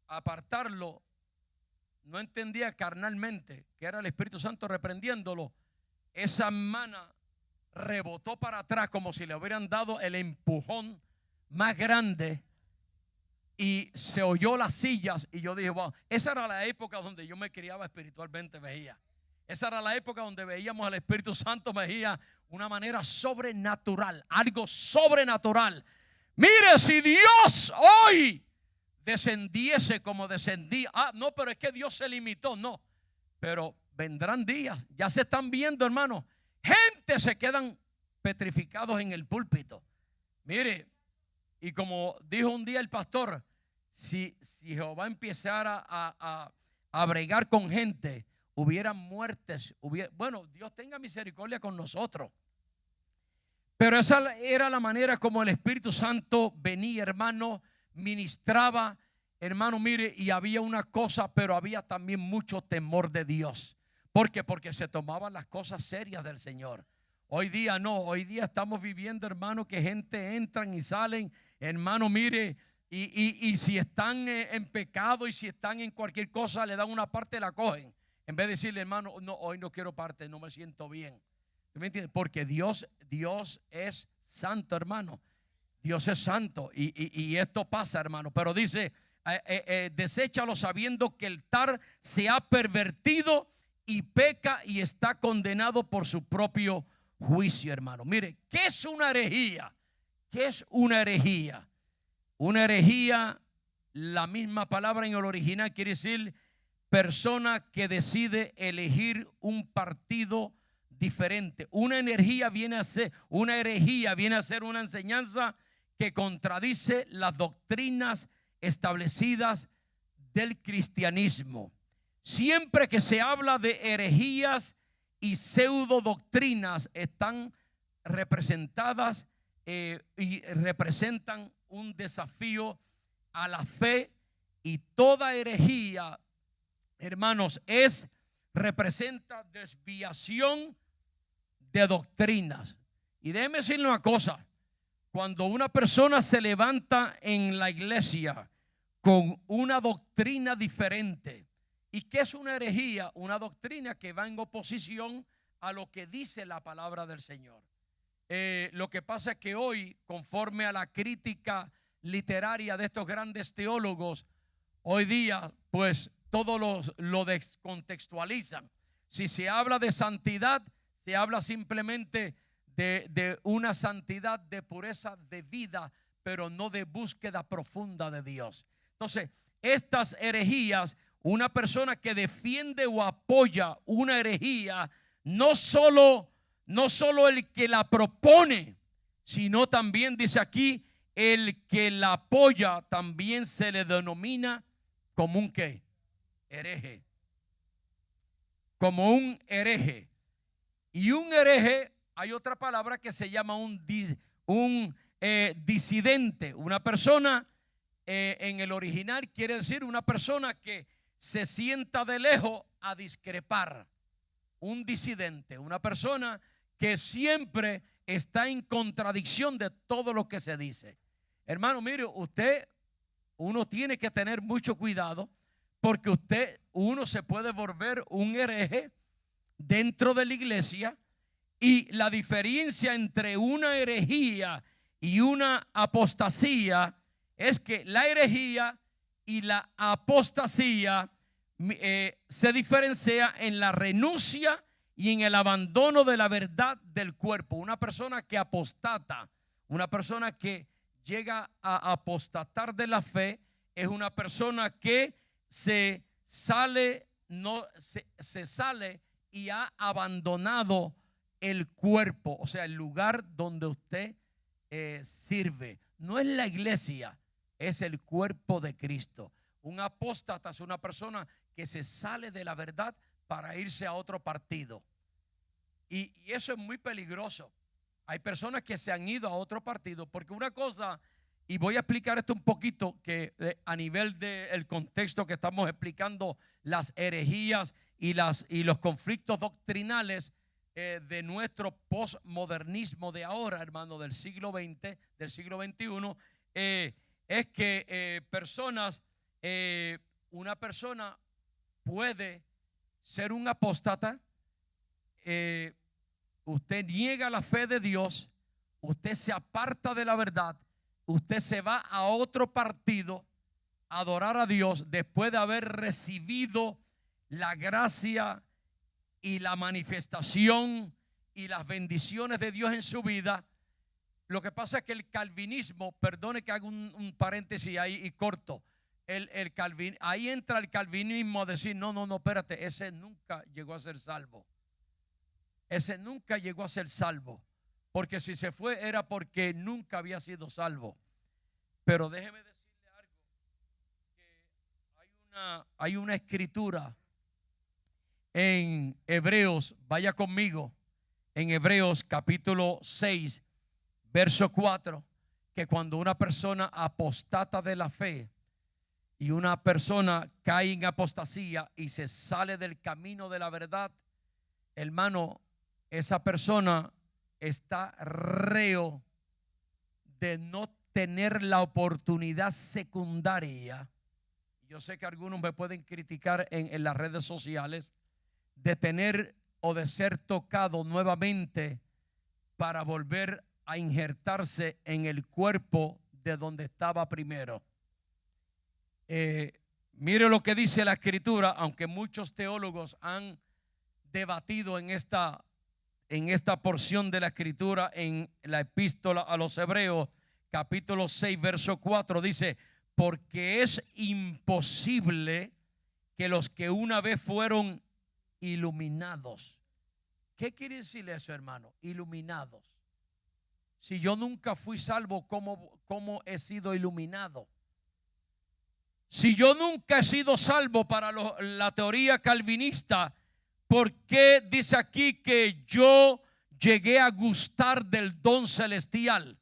apartarlo, no entendía carnalmente que era el Espíritu Santo reprendiéndolo. Esa hermana rebotó para atrás como si le hubieran dado el empujón más grande y se oyó las sillas y yo dije, wow, esa era la época donde yo me criaba espiritualmente, veía. Esa era la época donde veíamos al Espíritu Santo, veía una manera sobrenatural, algo sobrenatural. Mire, si Dios hoy descendiese como descendía, no, pero es que Dios se limitó, no, pero vendrán días, ya se están viendo, hermano, gente se quedan petrificados en el púlpito. Mire, y como dijo un día el pastor, si Jehová empezara a bregar con gente, hubieran muertes, bueno, Dios tenga misericordia con nosotros. Pero esa era la manera como el Espíritu Santo venía, hermano, ministraba, hermano, mire, y había una cosa, pero había también mucho temor de Dios. ¿Por qué? Porque se tomaban las cosas serias del Señor. Hoy día no, hoy día estamos viviendo, hermano, que gente entran y salen, hermano, mire, y si están en pecado y si están en cualquier cosa, le dan una parte y la cogen. En vez de decirle, hermano, no, hoy no quiero parte, no me siento bien. ¿Me entiendes? Porque Dios es santo, hermano. Dios es santo y esto pasa, hermano. Pero dice, deséchalo sabiendo que el tal se ha pervertido y peca y está condenado por su propio juicio, hermano. Mire, ¿qué es una herejía? ¿Qué es una herejía? Una herejía, la misma palabra en el original quiere decir persona que decide elegir un partido diferente. Una herejía viene a ser una enseñanza que contradice las doctrinas establecidas del cristianismo. Siempre que se habla de herejías y pseudo doctrinas, están representadas y representan un desafío a la fe, y toda herejía, hermanos, representa desviación de doctrinas. Y déjeme decirle una cosa: cuando una persona se levanta en la iglesia con una doctrina diferente, ¿y qué es una herejía? Una doctrina que va en oposición a lo que dice la palabra del Señor. Lo que pasa es que hoy, conforme a la crítica literaria de estos grandes teólogos, hoy día pues todos lo descontextualizan. Si se habla de santidad, se habla simplemente de una santidad de pureza de vida, pero no de búsqueda profunda de Dios. Entonces, estas herejías, una persona que defiende o apoya una herejía, no solo el que la propone, sino también, dice aquí, el que la apoya también se le denomina como un ¿qué? Hereje. Como un hereje. Y un hereje, hay otra palabra que se llama un disidente. Una persona, en el original quiere decir una persona que se sienta de lejos a discrepar. Un disidente, una persona que siempre está en contradicción de todo lo que se dice. Hermano, mire, uno tiene que tener mucho cuidado, porque uno se puede volver un hereje dentro de la iglesia. Y la diferencia entre una herejía y una apostasía es que la herejía y la apostasía se diferencia en la renuncia y en el abandono de la verdad del cuerpo. Una persona que apostata, una persona que llega a apostatar de la fe, es una persona que se sale y ha abandonado el cuerpo, o sea, el lugar donde usted sirve. No es la iglesia, es el cuerpo de Cristo. Un apóstata es una persona que se sale de la verdad para irse a otro partido. Y eso es muy peligroso. Hay personas que se han ido a otro partido, porque una cosa, y voy a explicar esto un poquito, que a nivel del contexto que estamos explicando, las herejías y los conflictos doctrinales de nuestro postmodernismo de ahora, hermano, del siglo XX, del siglo XXI, es que una persona puede ser un apóstata. Usted niega la fe de Dios, usted se aparta de la verdad, usted se va a otro partido adorar a Dios después de haber recibido la gracia y la manifestación y las bendiciones de Dios en su vida. Lo que pasa es que el calvinismo, perdone que haga un paréntesis ahí y corto, ahí entra el calvinismo a decir, no, espérate, ese nunca llegó a ser salvo. Ese nunca llegó a ser salvo, porque si se fue era porque nunca había sido salvo. Pero déjeme decirle algo, que hay una escritura en Hebreos, vaya conmigo, en Hebreos capítulo 6, verso 4, que cuando una persona apostata de la fe y una persona cae en apostasía y se sale del camino de la verdad, hermano, esa persona está reo de no tener la oportunidad secundaria. Yo sé que algunos me pueden criticar en las redes sociales, de tener o de ser tocado nuevamente para volver a injertarse en el cuerpo de donde estaba primero. Mire lo que dice la escritura, aunque muchos teólogos han debatido en esta porción de la escritura, en la epístola a los Hebreos, capítulo 6, verso 4, dice, porque es imposible que los que una vez fueron iluminados. ¿Qué quiere decir eso, hermano? Iluminados. Si yo nunca fui salvo, ¿cómo he sido iluminado? Si yo nunca he sido salvo para la teoría calvinista, ¿por qué dice aquí que yo llegué a gustar del don celestial?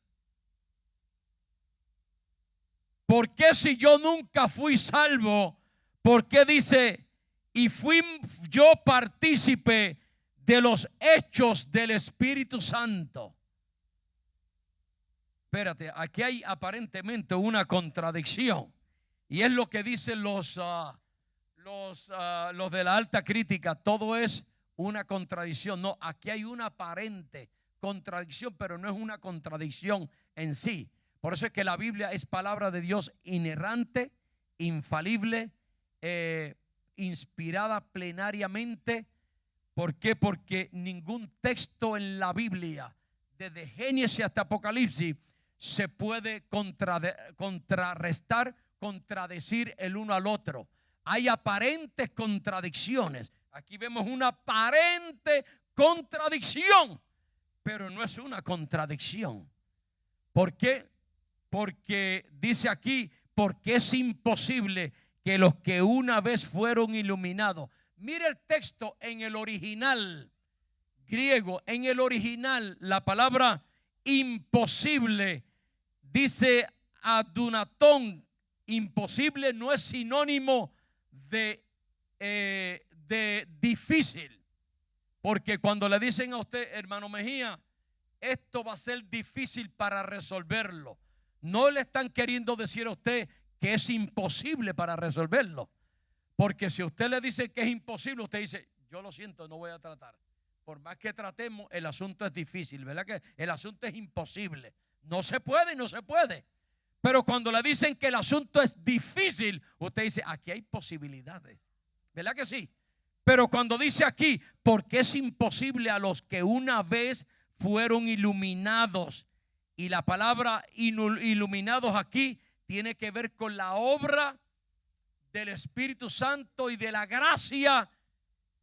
¿Por qué si yo nunca fui salvo? ¿Por qué dice, y fui yo partícipe de los hechos del Espíritu Santo? Espérate, aquí hay aparentemente una contradicción. Y es lo que dicen los de la alta crítica. Todo es una contradicción. No, aquí hay una aparente contradicción, pero no es una contradicción en sí. Por eso es que la Biblia es palabra de Dios inerrante, infalible, inspirada plenariamente. ¿Por qué? Porque ningún texto en la Biblia, desde Génesis hasta Apocalipsis, se puede contrarrestar, contradecir el uno al otro. Hay aparentes contradicciones. Aquí vemos una aparente contradicción, pero no es una contradicción. ¿Por qué? Porque dice aquí, porque es imposible que los que una vez fueron iluminados. Mire el texto en el original griego. En el original, la palabra imposible dice adunatón. Imposible no es sinónimo de difícil. Porque cuando le dicen a usted, hermano Mejía, esto va a ser difícil para resolverlo, no le están queriendo decir a usted que es imposible para resolverlo. Porque si usted le dice que es imposible, usted dice, yo lo siento, no voy a tratar. Por más que tratemos, el asunto es difícil, ¿verdad? Que el asunto es imposible. No se puede y no se puede. Pero cuando le dicen que el asunto es difícil, usted dice, aquí hay posibilidades. ¿Verdad que sí? Pero cuando dice aquí, porque es imposible a los que una vez fueron iluminados. Y la palabra iluminados aquí tiene que ver con la obra del Espíritu Santo y de la gracia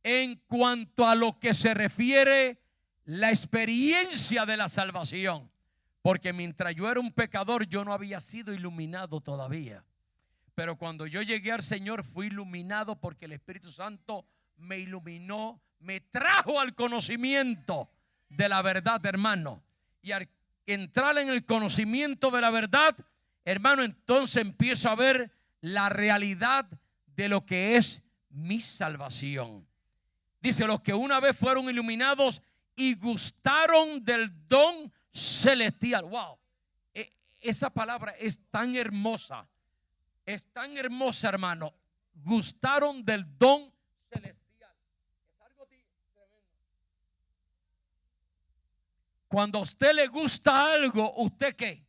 en cuanto a lo que se refiere la experiencia de la salvación. Porque mientras yo era un pecador, yo no había sido iluminado todavía. Pero cuando yo llegué al Señor, fui iluminado porque el Espíritu Santo me iluminó, me trajo al conocimiento de la verdad, hermano. Y al entrar en el conocimiento de la verdad, hermano, entonces empiezo a ver la realidad de lo que es mi salvación. Dice, los que una vez fueron iluminados y gustaron del don celestial. Wow, esa palabra es tan hermosa. Es tan hermosa, hermano. Gustaron del don celestial. Es algo tremendo. Cuando a usted le gusta algo, ¿usted qué?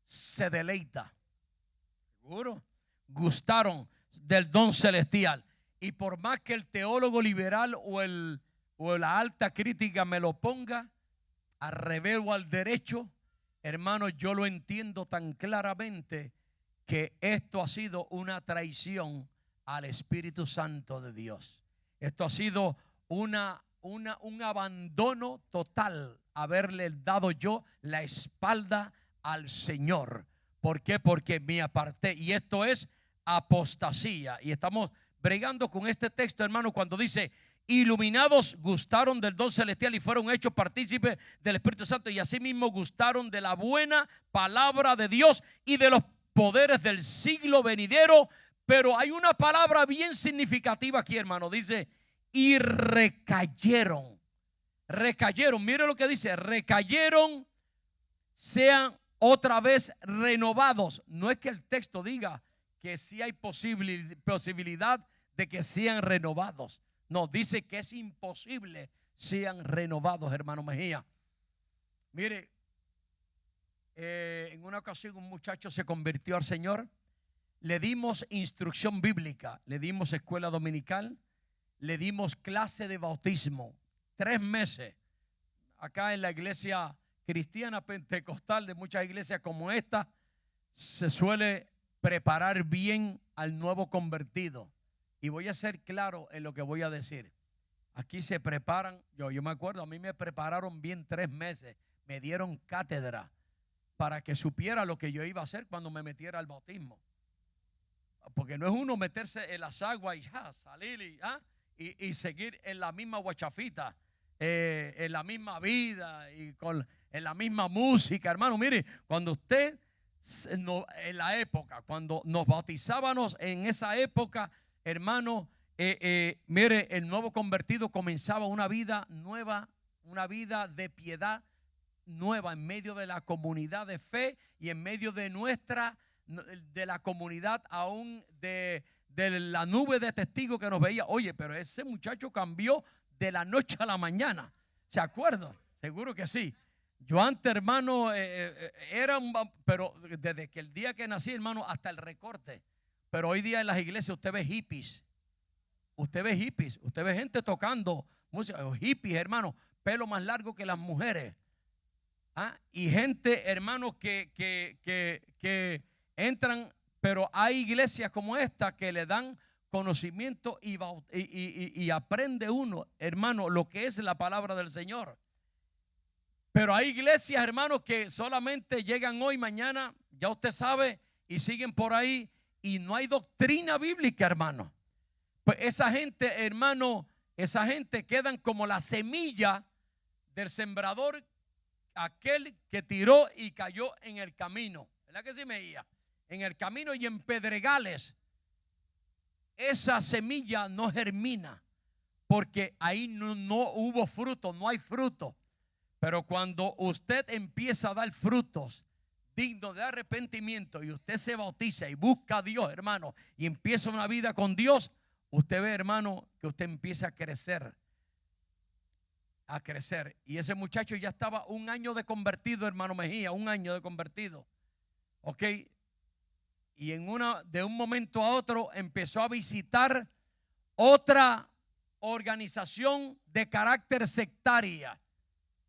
Se deleita. ¿Seguro? gustaron del don celestial. Y por más que el teólogo liberal o la alta crítica me lo ponga al revés o al derecho, hermano, yo lo entiendo tan claramente que esto ha sido una traición al Espíritu Santo de Dios. Esto ha sido un abandono total, haberle dado yo la espalda al Señor. ¿Por qué? Porque me aparté. Y esto es apostasía. Y estamos bregando con este texto, hermano, cuando dice: iluminados gustaron del don celestial y fueron hechos partícipes del Espíritu Santo, y asimismo gustaron de la buena palabra de Dios y de los poderes del siglo venidero. Pero hay una palabra bien significativa aquí, hermano. Dice: y recayeron. Recayeron. Mire lo que dice: recayeron, sean otra vez renovados. No es que el texto diga que sí hay posibilidad de que sean renovados. No, dice que es imposible sean renovados, hermano Mejía. Mire, en una ocasión un muchacho se convirtió al Señor. Le dimos instrucción bíblica, le dimos escuela dominical, le dimos clase de bautismo, 3 meses. Acá en la iglesia cristiana pentecostal, de muchas iglesias como esta, se suele preparar bien al nuevo convertido. Y voy a ser claro en lo que voy a decir. Aquí se preparan, yo me acuerdo, a mí me prepararon bien 3 meses, me dieron cátedra para que supiera lo que yo iba a hacer cuando me metiera al bautismo. Porque no es uno meterse en las aguas y ya salir y seguir en la misma guachafita, en la misma vida y en la misma música, hermano. Mire, cuando usted, en la época, cuando nos bautizábamos en esa época, hermano, mire, el nuevo convertido comenzaba una vida nueva, una vida de piedad nueva en medio de la comunidad de fe y en medio de la comunidad aún de la nube de testigos que nos veía. Oye, pero ese muchacho cambió de la noche a la mañana. ¿Se acuerdan? Seguro que sí. Yo antes, hermano, pero desde que el día que nací, hermano, hasta el recorte. Pero hoy día en las iglesias usted ve hippies. Usted ve gente tocando música, hippies, hermano, pelo más largo que las mujeres. Y gente, hermano, que entran, pero hay iglesias como esta que le dan conocimiento y aprende uno, hermano, lo que es la palabra del Señor. Pero hay iglesias, hermanos, que solamente llegan hoy, mañana, ya usted sabe, y siguen por ahí, y no hay doctrina bíblica, hermano. Pues esa gente, hermano, esa gente quedan como la semilla del sembrador, aquel que tiró y cayó en el camino. ¿Verdad que sí, Mejía? En el camino y en pedregales. Esa semilla no germina porque ahí no hubo fruto, no hay fruto. Pero cuando usted empieza a dar frutos dignos de arrepentimiento y usted se bautiza y busca a Dios, hermano, y empieza una vida con Dios, usted ve, hermano, que usted empieza a crecer. Y ese muchacho ya estaba 1 año de convertido, hermano Mejía, 1 año de convertido. Ok. Y de un momento a otro empezó a visitar otra organización de carácter sectaria.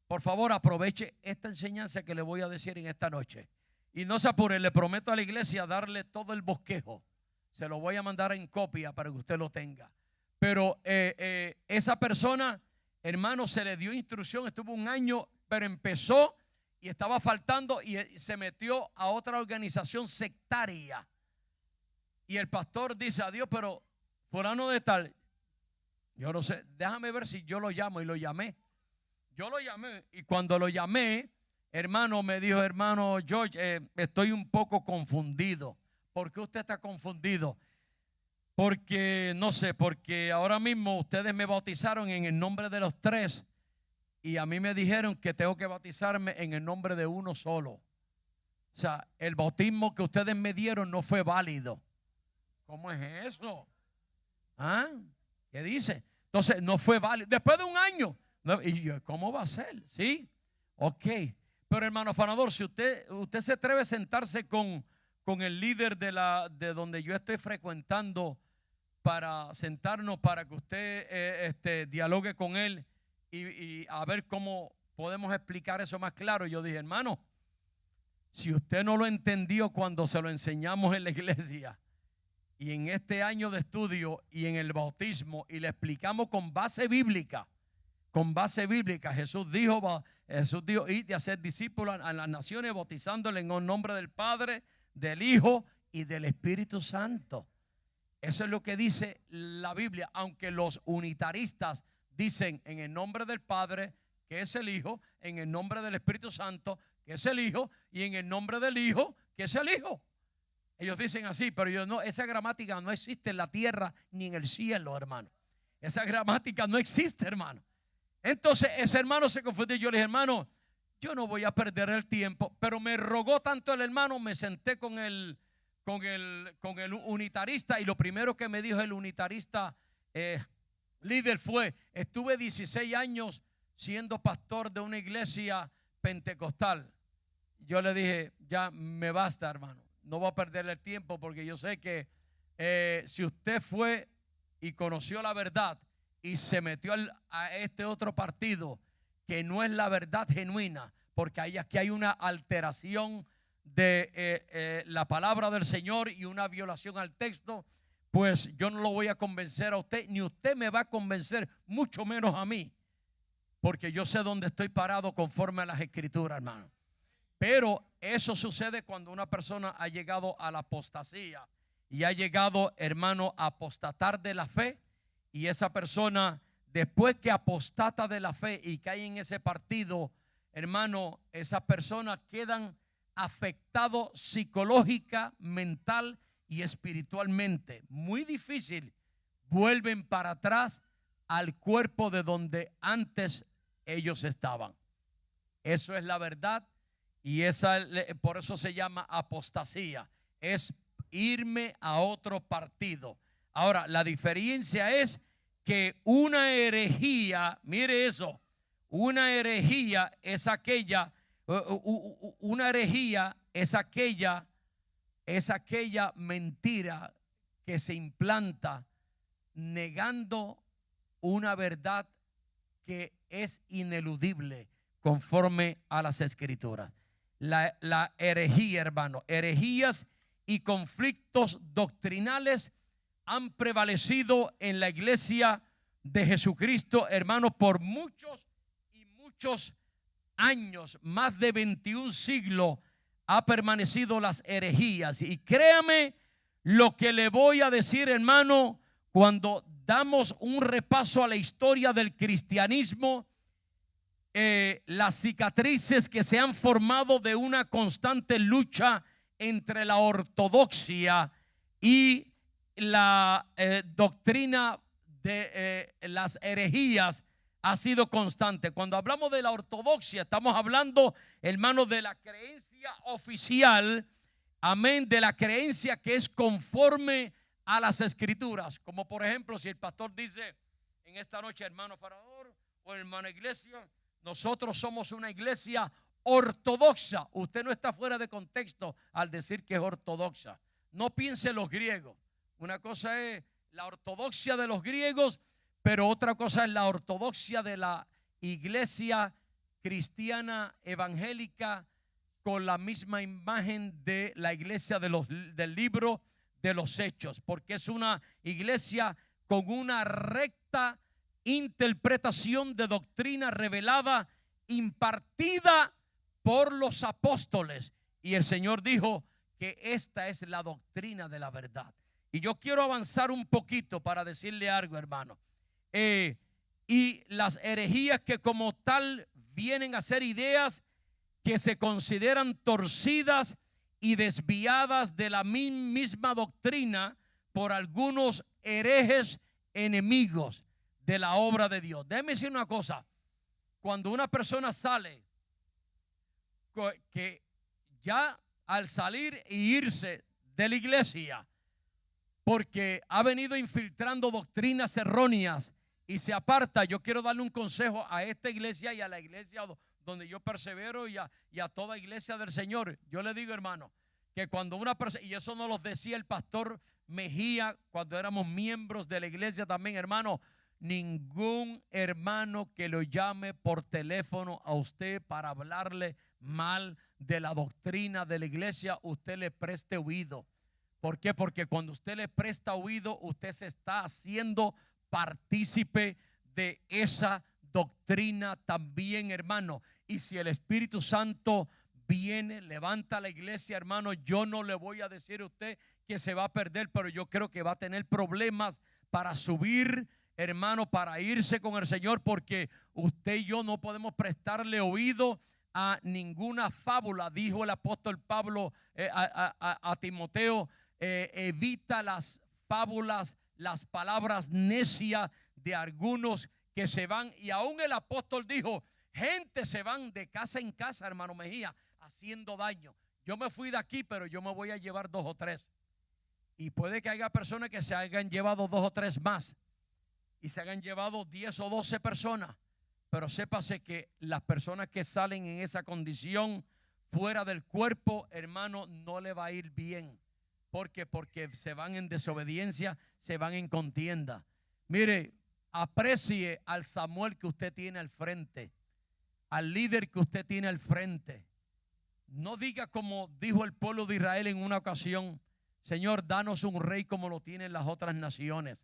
Por favor, aproveche esta enseñanza que le voy a decir en esta noche. Y no se apure, le prometo a la iglesia darle todo el bosquejo. Se lo voy a mandar en copia para que usted lo tenga. Pero esa persona, hermano, se le dio instrucción, estuvo 1 año, pero empezó y estaba faltando y se metió a otra organización sectaria. Y el pastor dice: adiós, pero fulano de tal, yo no sé, déjame ver si yo lo llamo. Y lo llamé. Yo lo llamé y cuando lo llamé, hermano, me dijo: hermano George, estoy un poco confundido. ¿Por qué usted está confundido? Porque, no sé, porque ahora mismo ustedes me bautizaron en el nombre de los 3 y a mí me dijeron que tengo que bautizarme en el nombre de uno solo. O sea, el bautismo que ustedes me dieron no fue válido. ¿Cómo es eso? ¿Qué dice? Entonces, no fue válido. Después de 1 año. Y yo, ¿cómo va a ser? ¿Sí? Ok. Pero hermano afanador, si usted se atreve a sentarse con con el líder de donde yo estoy frecuentando para sentarnos, para que usted dialogue con él y a ver cómo podemos explicar eso más claro. Yo dije, hermano, si usted no lo entendió cuando se lo enseñamos en la iglesia y en este año de estudio y en el bautismo y le explicamos con base bíblica, Jesús dijo, id y hacer discípulos a las naciones, bautizándole en el nombre del Padre, del Hijo y del Espíritu Santo. Eso es lo que dice la Biblia, aunque los unitaristas dicen en el nombre del Padre, que es el Hijo, en el nombre del Espíritu Santo, que es el Hijo, y en el nombre del Hijo, que es el Hijo. Ellos dicen así, pero yo no, esa gramática no existe en la tierra ni en el cielo, hermano. Esa gramática no existe, hermano. Entonces ese hermano se confundió. Yo le dije, hermano, yo no voy a perder el tiempo, pero me rogó tanto el hermano, me senté con el unitarista y lo primero que me dijo el unitarista líder fue, estuve 16 años siendo pastor de una iglesia pentecostal. Yo le dije, ya me basta, hermano, no voy a perder el tiempo porque yo sé que si usted fue y conoció la verdad y se metió a este otro partido que no es la verdad genuina, porque aquí hay una alteración de la palabra del Señor y una violación al texto, pues yo no lo voy a convencer a usted, ni usted me va a convencer, mucho menos a mí, porque yo sé dónde estoy parado conforme a las Escrituras, hermano. Pero eso sucede cuando una persona ha llegado a la apostasía y ha llegado, hermano, a apostatar de la fe, y esa persona, después que apostata de la fe y cae en ese partido, hermano, esas personas quedan afectados psicológica, mental y espiritualmente. Muy difícil, vuelven para atrás al cuerpo de donde antes ellos estaban. Eso es la verdad y por eso se llama apostasía. Es irme a otro partido. Ahora, la diferencia es que una herejía, mire eso, una herejía es aquella mentira que se implanta negando una verdad que es ineludible conforme a las Escrituras. La herejía, hermano, herejías y conflictos doctrinales han prevalecido en la iglesia de Jesucristo, hermano, por muchos y muchos años. Más de 21 siglos ha permanecido las herejías. Y créame lo que le voy a decir, hermano, cuando damos un repaso a la historia del cristianismo, las cicatrices que se han formado de una constante lucha entre la ortodoxia y la doctrina de las herejías ha sido constante. Cuando hablamos de la ortodoxia, estamos hablando, hermano, de la creencia oficial, amén, de la creencia que es conforme a las Escrituras. Como por ejemplo, si el pastor dice en esta noche, hermano Farador o hermana iglesia, nosotros somos una iglesia ortodoxa. Usted no está fuera de contexto al decir que es ortodoxa. No piense en los griegos. Una cosa es la ortodoxia de los griegos, pero otra cosa es la ortodoxia de la iglesia cristiana evangélica, con la misma imagen de la iglesia del libro de los Hechos, porque es una iglesia con una recta interpretación de doctrina revelada, impartida por los apóstoles. Y el Señor dijo que esta es la doctrina de la verdad. Y yo quiero avanzar un poquito para decirle algo, hermano. Y las herejías que como tal vienen a ser ideas que se consideran torcidas y desviadas de la misma doctrina por algunos herejes enemigos de la obra de Dios. Déjeme decir una cosa. Cuando una persona sale, que ya al salir e irse de la iglesia, porque ha venido infiltrando doctrinas erróneas y se aparta, yo quiero darle un consejo a esta iglesia y a la iglesia donde yo persevero y a toda iglesia del Señor. Yo le digo, hermano, que cuando una persona, y eso nos lo decía el pastor Mejía cuando éramos miembros de la iglesia también, hermano, ningún hermano que lo llame por teléfono a usted para hablarle mal de la doctrina de la iglesia, usted le preste oído. ¿Por qué? Porque cuando usted le presta oído, usted se está haciendo partícipe de esa doctrina también, hermano. Y si el Espíritu Santo viene, levanta la iglesia, hermano, yo no le voy a decir a usted que se va a perder, pero yo creo que va a tener problemas para subir, hermano, para irse con el Señor, porque usted y yo no podemos prestarle oído a ninguna fábula. Dijo el apóstol Pablo a Timoteo, evita las fábulas, las palabras necias de algunos que se van. Y aún el apóstol dijo, gente se van de casa en casa, hermano Mejía, haciendo daño. Yo me fui de aquí, pero yo me voy a llevar 2 o 3. Y puede que haya personas que se hayan llevado 2 o 3 más y se hayan llevado 10 o 12 personas. Pero sépase que las personas que salen en esa condición fuera del cuerpo, hermano, no le va a ir bien. ¿Por qué? Porque se van en desobediencia, se van en contienda. Mire, aprecie al Samuel que usted tiene al frente, al líder que usted tiene al frente. No diga como dijo el pueblo de Israel en una ocasión, Señor, danos un rey como lo tienen las otras naciones.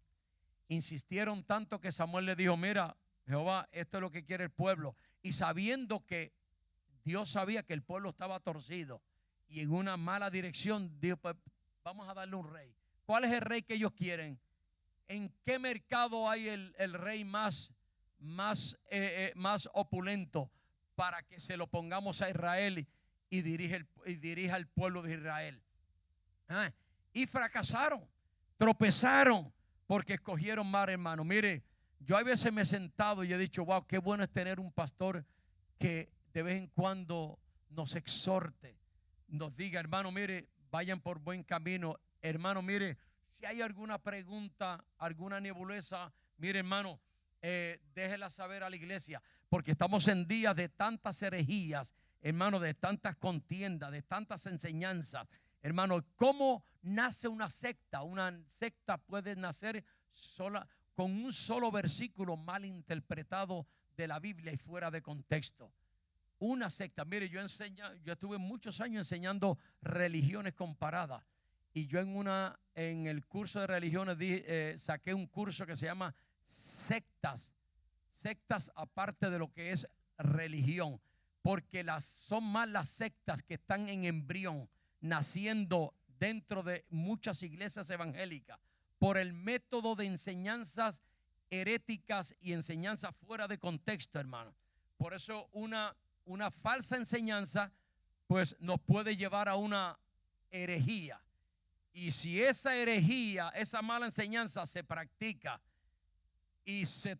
Insistieron tanto que Samuel le dijo, mira, Jehová, esto es lo que quiere el pueblo. Y sabiendo que Dios sabía que el pueblo estaba torcido y en una mala dirección, dijo, pues vamos a darle un rey. ¿Cuál es el rey que ellos quieren? ¿En qué mercado hay el rey más opulento para que se lo pongamos a Israel y dirija al pueblo de Israel? Y fracasaron, tropezaron porque escogieron mal, hermano. Mire, yo a veces me he sentado y he dicho, wow, qué bueno es tener un pastor que de vez en cuando nos exhorte, nos diga, hermano, mire, vayan por buen camino. Hermano, mire, si hay alguna pregunta, alguna nebulosa, mire, hermano, déjela saber a la iglesia, porque estamos en días de tantas herejías, hermano, de tantas contiendas, de tantas enseñanzas. Hermano, ¿cómo nace una secta? Una secta puede nacer sola con un solo versículo mal interpretado de la Biblia y fuera de contexto. Una secta, mire, yo estuve muchos años enseñando religiones comparadas. Y yo en el curso de religiones saqué un curso que se llama sectas aparte de lo que es religión, porque son más las sectas que están en embrión, naciendo dentro de muchas iglesias evangélicas, por el método de enseñanzas heréticas y enseñanzas fuera de contexto, hermano. Por eso una falsa enseñanza pues nos puede llevar a una herejía. Y si esa herejía, esa mala enseñanza se practica y se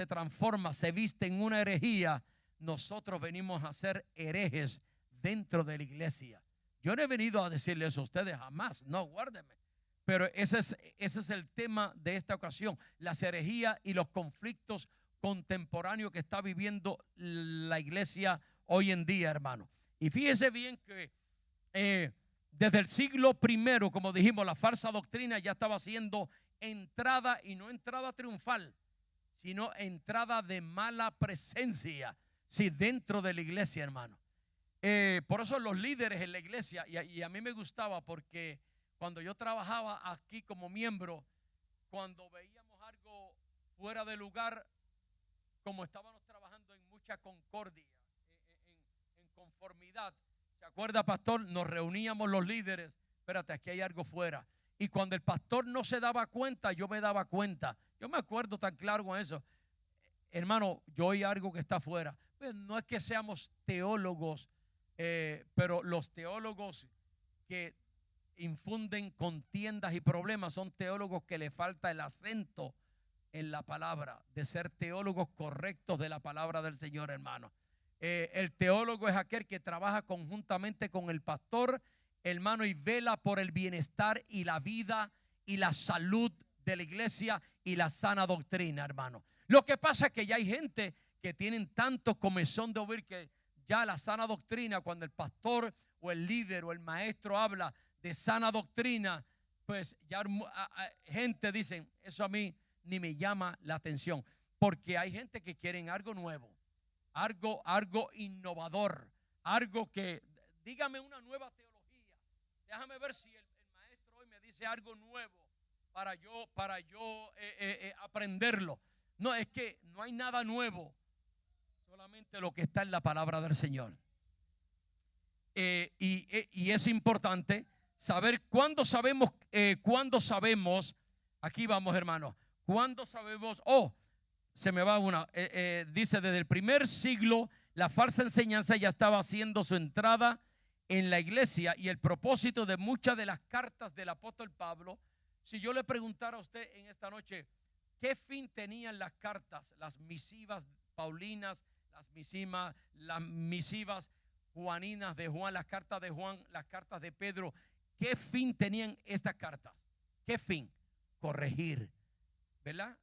transforma, se viste en una herejía, nosotros venimos a ser herejes dentro de la iglesia. Yo no he venido a decirles a ustedes jamás, no, guárdeme. Pero ese es el tema de esta ocasión, las herejías y los conflictos contemporáneos que está viviendo la iglesia hoy en día, hermano. Y fíjese bien que desde el siglo I, como dijimos, la falsa doctrina ya estaba siendo entrada, y no entrada triunfal, sino entrada de mala presencia, sí, dentro de la iglesia, hermano. Por eso los líderes en la iglesia, y a mí me gustaba porque cuando yo trabajaba aquí como miembro, cuando veíamos algo fuera de lugar, como estábamos trabajando en mucha concordia, en conformidad, ¿se acuerda, pastor? Nos reuníamos los líderes, espérate, aquí hay algo fuera. Y cuando el pastor no se daba cuenta, yo me daba cuenta. Yo me acuerdo tan claro con eso. Hermano, yo oí algo que está afuera. Pues no es que seamos teólogos, pero los teólogos que infunden contiendas y problemas son teólogos que le falta el acento en la palabra, de ser teólogos correctos de la palabra del Señor, hermano. El teólogo es aquel que trabaja conjuntamente con el pastor, hermano, y vela por el bienestar y la vida y la salud de la iglesia y la sana doctrina, hermano. Lo que pasa es que ya hay gente que tienen tanto comezón de oír que ya la sana doctrina, cuando el pastor o el líder o el maestro habla de sana doctrina, pues ya gente dice, eso a mí ni me llama la atención, porque hay gente que quieren algo nuevo, algo innovador, algo que, dígame una nueva teología, déjame ver si el maestro hoy me dice algo nuevo para yo aprenderlo. No, es que no hay nada nuevo, solamente lo que está en la palabra del Señor. Y es importante saber cuándo sabemos, aquí vamos, hermanos, cuándo sabemos, se me va una, dice, desde el primer siglo la falsa enseñanza ya estaba haciendo su entrada en la iglesia, y el propósito de muchas de las cartas del apóstol Pablo, si yo le preguntara a usted en esta noche, ¿qué fin tenían las cartas, las misivas paulinas, las misivas juaninas de Juan, las cartas de Juan, las cartas de Pedro? ¿Qué fin tenían estas cartas? ¿Qué fin? Corregir, ¿verdad?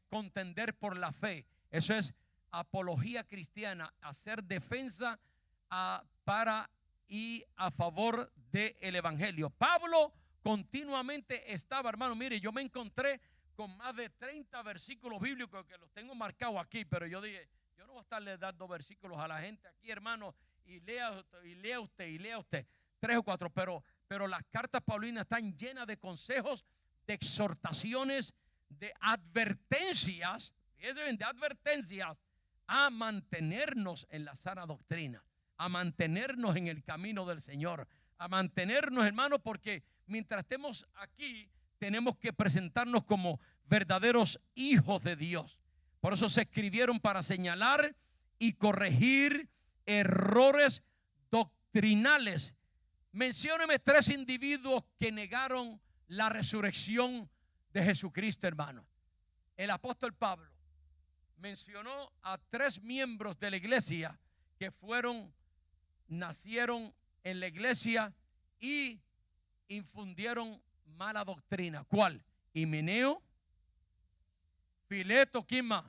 Contender por la fe. Eso es apología cristiana, hacer defensa para y a favor del evangelio. Pablo continuamente estaba, hermano, mire, yo me encontré con más de 30 versículos bíblicos que los tengo marcados aquí, pero yo dije, yo no voy a estarle dando versículos a la gente aquí, hermano, y lea usted 3 o 4, pero las cartas paulinas están llenas de consejos, de exhortaciones, de advertencias, fíjense bien, de advertencias a mantenernos en la sana doctrina, a mantenernos en el camino del Señor, a mantenernos, hermano, porque mientras estemos aquí tenemos que presentarnos como verdaderos hijos de Dios. Por eso se escribieron para señalar y corregir errores doctrinales. Mencióneme 3 individuos que negaron la resurrección de Jesucristo, hermano. El apóstol Pablo mencionó a 3 miembros de la iglesia que nacieron en la iglesia y infundieron mala doctrina. ¿Cuál? Himeneo, Fileto, ¿quién más?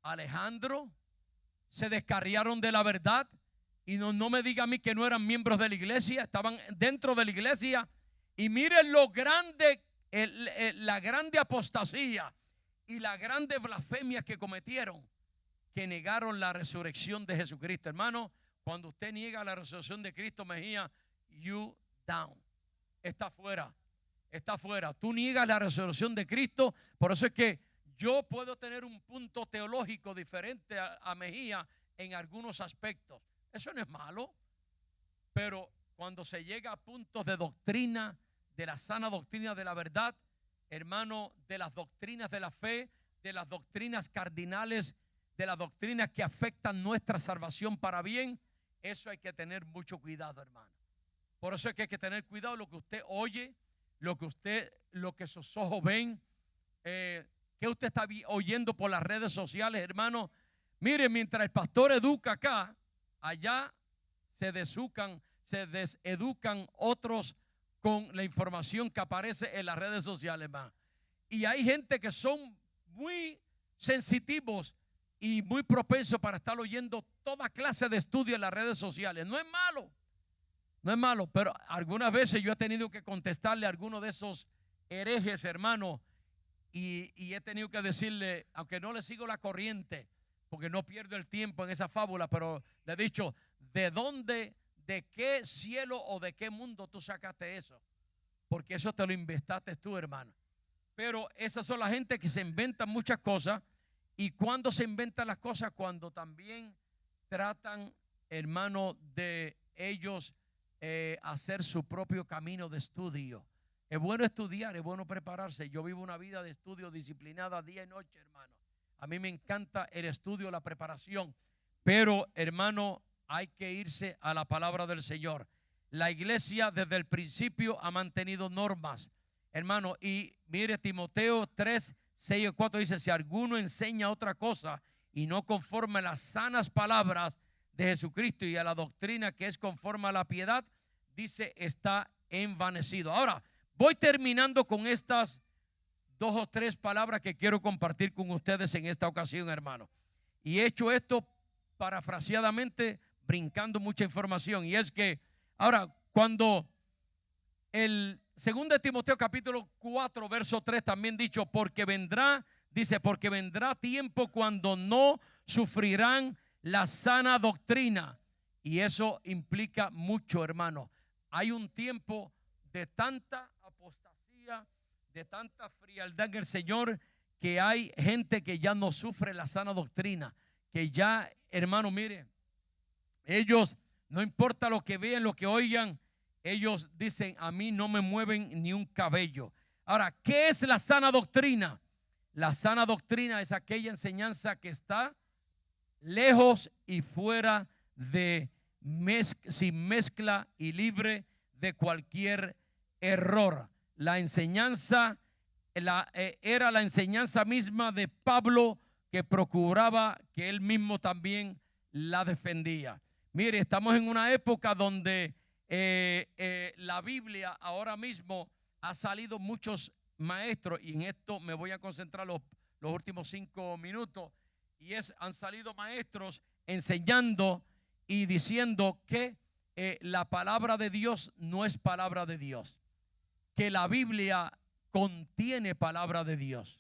Alejandro. Se descarriaron de la verdad. Y no me diga a mí que no eran miembros de la iglesia, estaban dentro de la iglesia. Y miren lo grande, la grande apostasía y la grande blasfemia que cometieron, que negaron la resurrección de Jesucristo. Hermano, cuando usted niega la resurrección de Cristo, Mejía, you down. Está fuera. Está fuera. Tú niegas la resurrección de Cristo. Por eso es que yo puedo tener un punto teológico diferente a Mejía en algunos aspectos. Eso no es malo, pero cuando se llega a puntos de doctrina, de la sana doctrina de la verdad, hermano, de las doctrinas de la fe, de las doctrinas cardinales, de las doctrinas que afectan nuestra salvación para bien, eso hay que tener mucho cuidado, hermano. Por eso es que hay que tener cuidado lo que usted oye, lo que sus ojos ven, que usted está oyendo por las redes sociales, hermano. Mire, mientras el pastor educa acá, allá se deseducan otros con la información que aparece en las redes sociales, hermano. Y hay gente que son muy sensitivos y muy propensos para estar oyendo toda clase de estudios en las redes sociales. No es malo, no es malo, pero algunas veces yo he tenido que contestarle a alguno de esos herejes, hermano, y he tenido que decirle, aunque no le sigo la corriente, porque no pierdo el tiempo en esa fábula, pero le he dicho, ¿de dónde, de qué cielo o de qué mundo tú sacaste eso? Porque eso te lo inventaste tú, hermano. Pero esas son la gente que se inventan muchas cosas. ¿Y cuando se inventan las cosas? Cuando también tratan, hermano, de ellos hacer su propio camino de estudio. Es bueno estudiar, es bueno prepararse. Yo vivo una vida de estudio disciplinada día y noche, hermano. A mí me encanta el estudio, la preparación. Pero, hermano, hay que irse a la palabra del Señor. La iglesia desde el principio ha mantenido normas, hermano. Y mire, Timoteo 3, 6 y 4 dice, si alguno enseña otra cosa y no conforme a las sanas palabras de Jesucristo y a la doctrina que es conforme a la piedad, dice, está envanecido. Ahora, voy terminando con estas 2 o 3 palabras que quiero compartir con ustedes en esta ocasión, hermano. Y he hecho esto parafraseadamente, brincando mucha información. Y es que Ahora, cuando el 2 Timoteo capítulo 4, verso 3 también dicho, porque vendrá, dice, porque vendrá tiempo cuando no sufrirán la sana doctrina. Y eso implica mucho, hermano. Hay un tiempo de tanta apostasía, de tanta frialdad en el Señor, que hay gente que ya no sufre la sana doctrina, que ya, hermano, mire, ellos, no importa lo que vean, lo que oigan, ellos dicen, a mí no me mueven ni un cabello. Ahora, ¿qué es la sana doctrina? La sana doctrina es aquella enseñanza que está lejos y fuera de sin mezcla y libre de cualquier error. La enseñanza era la enseñanza misma de Pablo, que procuraba que él mismo también la defendía. Mire, estamos en una época donde la Biblia ahora mismo ha salido muchos maestros, y en esto me voy a concentrar los últimos 5 minutos, y han salido maestros enseñando y diciendo que la palabra de Dios no es palabra de Dios, que la Biblia contiene palabra de Dios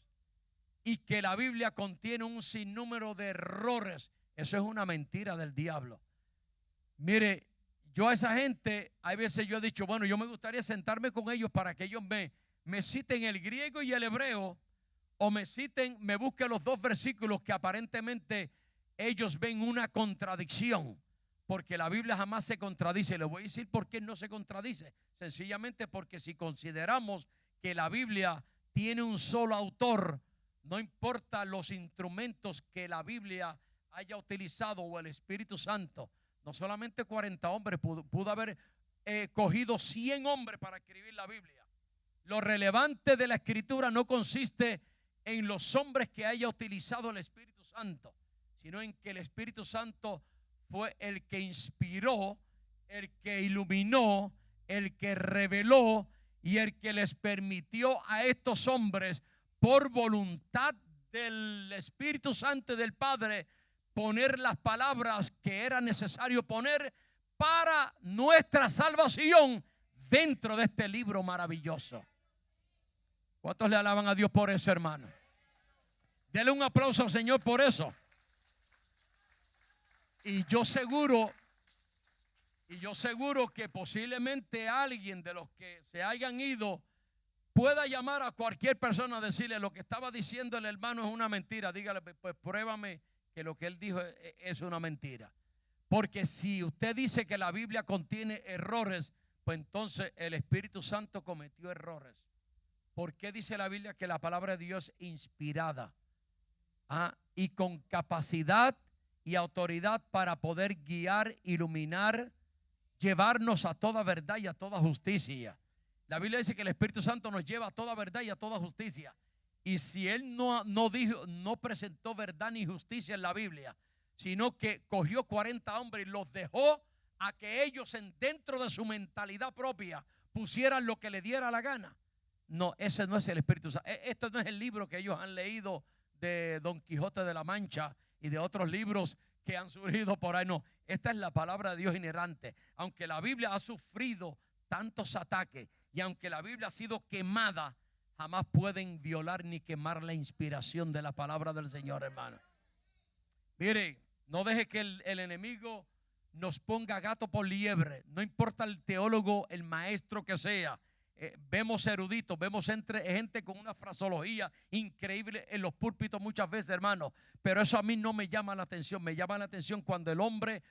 y que la Biblia contiene un sinnúmero de errores. Eso es una mentira del diablo. Mire, yo a esa gente, hay veces yo he dicho, bueno, yo me gustaría sentarme con ellos para que ellos me citen el griego y el hebreo, o me busquen los 2 versículos que aparentemente ellos ven una contradicción, porque la Biblia jamás se contradice. Les voy a decir por qué no se contradice. Sencillamente porque si consideramos que la Biblia tiene un solo autor, no importa los instrumentos que la Biblia haya utilizado o el Espíritu Santo, no solamente 40 hombres, pudo haber cogido 100 hombres para escribir la Biblia. Lo relevante de la Escritura no consiste en los hombres que haya utilizado el Espíritu Santo, sino en que el Espíritu Santo fue el que inspiró, el que iluminó, el que reveló y el que les permitió a estos hombres, por voluntad del Espíritu Santo y del Padre, poner las palabras que era necesario poner para nuestra salvación dentro de este libro maravilloso. ¿Cuántos le alaban a Dios por eso, hermano? Dele un aplauso al Señor por eso. Y yo seguro que posiblemente alguien de los que se hayan ido pueda llamar a cualquier persona a decirle, lo que estaba diciendo el hermano es una mentira. Dígale, pues pruébame que lo que él dijo es una mentira. Porque si usted dice que la Biblia contiene errores, pues entonces el Espíritu Santo cometió errores. ¿Por qué dice la Biblia que la palabra de Dios es inspirada? Y con capacidad y autoridad para poder guiar, iluminar, llevarnos a toda verdad y a toda justicia. La Biblia dice que el Espíritu Santo nos lleva a toda verdad y a toda justicia. Y si Él no presentó verdad ni justicia en la Biblia, sino que cogió 40 hombres y los dejó a que ellos dentro de su mentalidad propia pusieran lo que le diera la gana. No, ese no es el Espíritu Santo. Esto no es el libro que ellos han leído de Don Quijote de la Mancha y de otros libros que han surgido por ahí. No, esta es la palabra de Dios inerrante. Aunque la Biblia ha sufrido tantos ataques y aunque la Biblia ha sido quemada, jamás pueden violar ni quemar la inspiración de la palabra del Señor, hermano. Mire, no deje que el enemigo nos ponga gato por liebre. No importa el teólogo, el maestro que sea. Vemos eruditos, vemos gente con una fraseología increíble en los púlpitos muchas veces, hermano. Pero eso a mí no me llama la atención. Me llama la atención cuando el hombre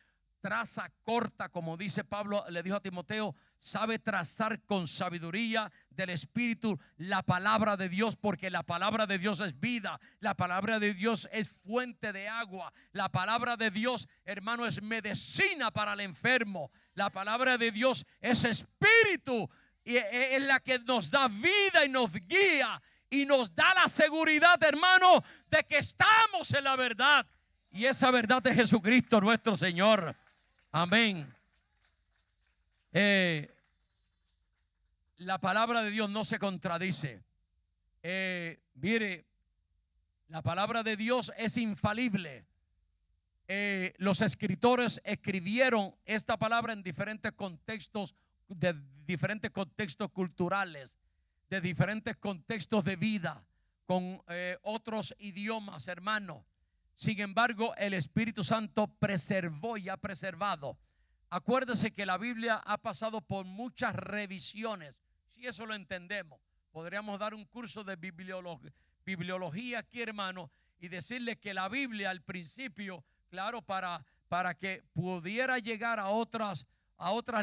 traza corta, como dice Pablo, le dijo a Timoteo, sabe trazar con sabiduría del Espíritu la palabra de Dios, porque la palabra de Dios es vida, la palabra de Dios es fuente de agua, la palabra de Dios, hermano, es medicina para el enfermo, la palabra de Dios es espíritu y es la que nos da vida y nos guía y nos da la seguridad, hermano, de que estamos en la verdad, y esa verdad es Jesucristo nuestro Señor. Amén. La palabra de Dios no se contradice. Mire, la palabra de Dios es infalible. los escritores escribieron esta palabra en diferentes contextos, de diferentes contextos culturales, de diferentes contextos de vida, con otros idiomas, hermano. Sin embargo, el Espíritu Santo preservó y ha preservado. Acuérdese que la Biblia ha pasado por muchas revisiones. Si eso lo entendemos, podríamos dar un curso de bibliología aquí, hermano, y decirle que la Biblia al principio, claro, para que pudiera llegar a otras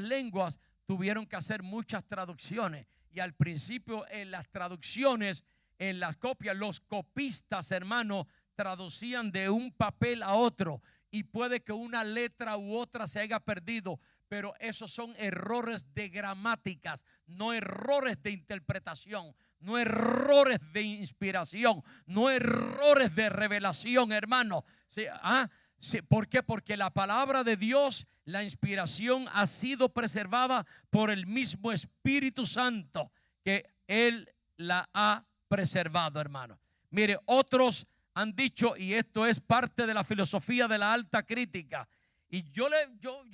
lenguas, tuvieron que hacer muchas traducciones. Y al principio en las traducciones, en las copias, los copistas, hermano, traducían de un papel a otro, y puede que una letra u otra se haya perdido, pero esos son errores de gramáticas, no errores de interpretación, no errores de inspiración, no errores de revelación, hermano. ¿Sí? Sí, ¿por qué? Porque la palabra de Dios, la inspiración ha sido preservada por el mismo Espíritu Santo, que Él la ha preservado, hermano. Mire, otros han dicho, y esto es parte de la filosofía de la alta crítica, y yo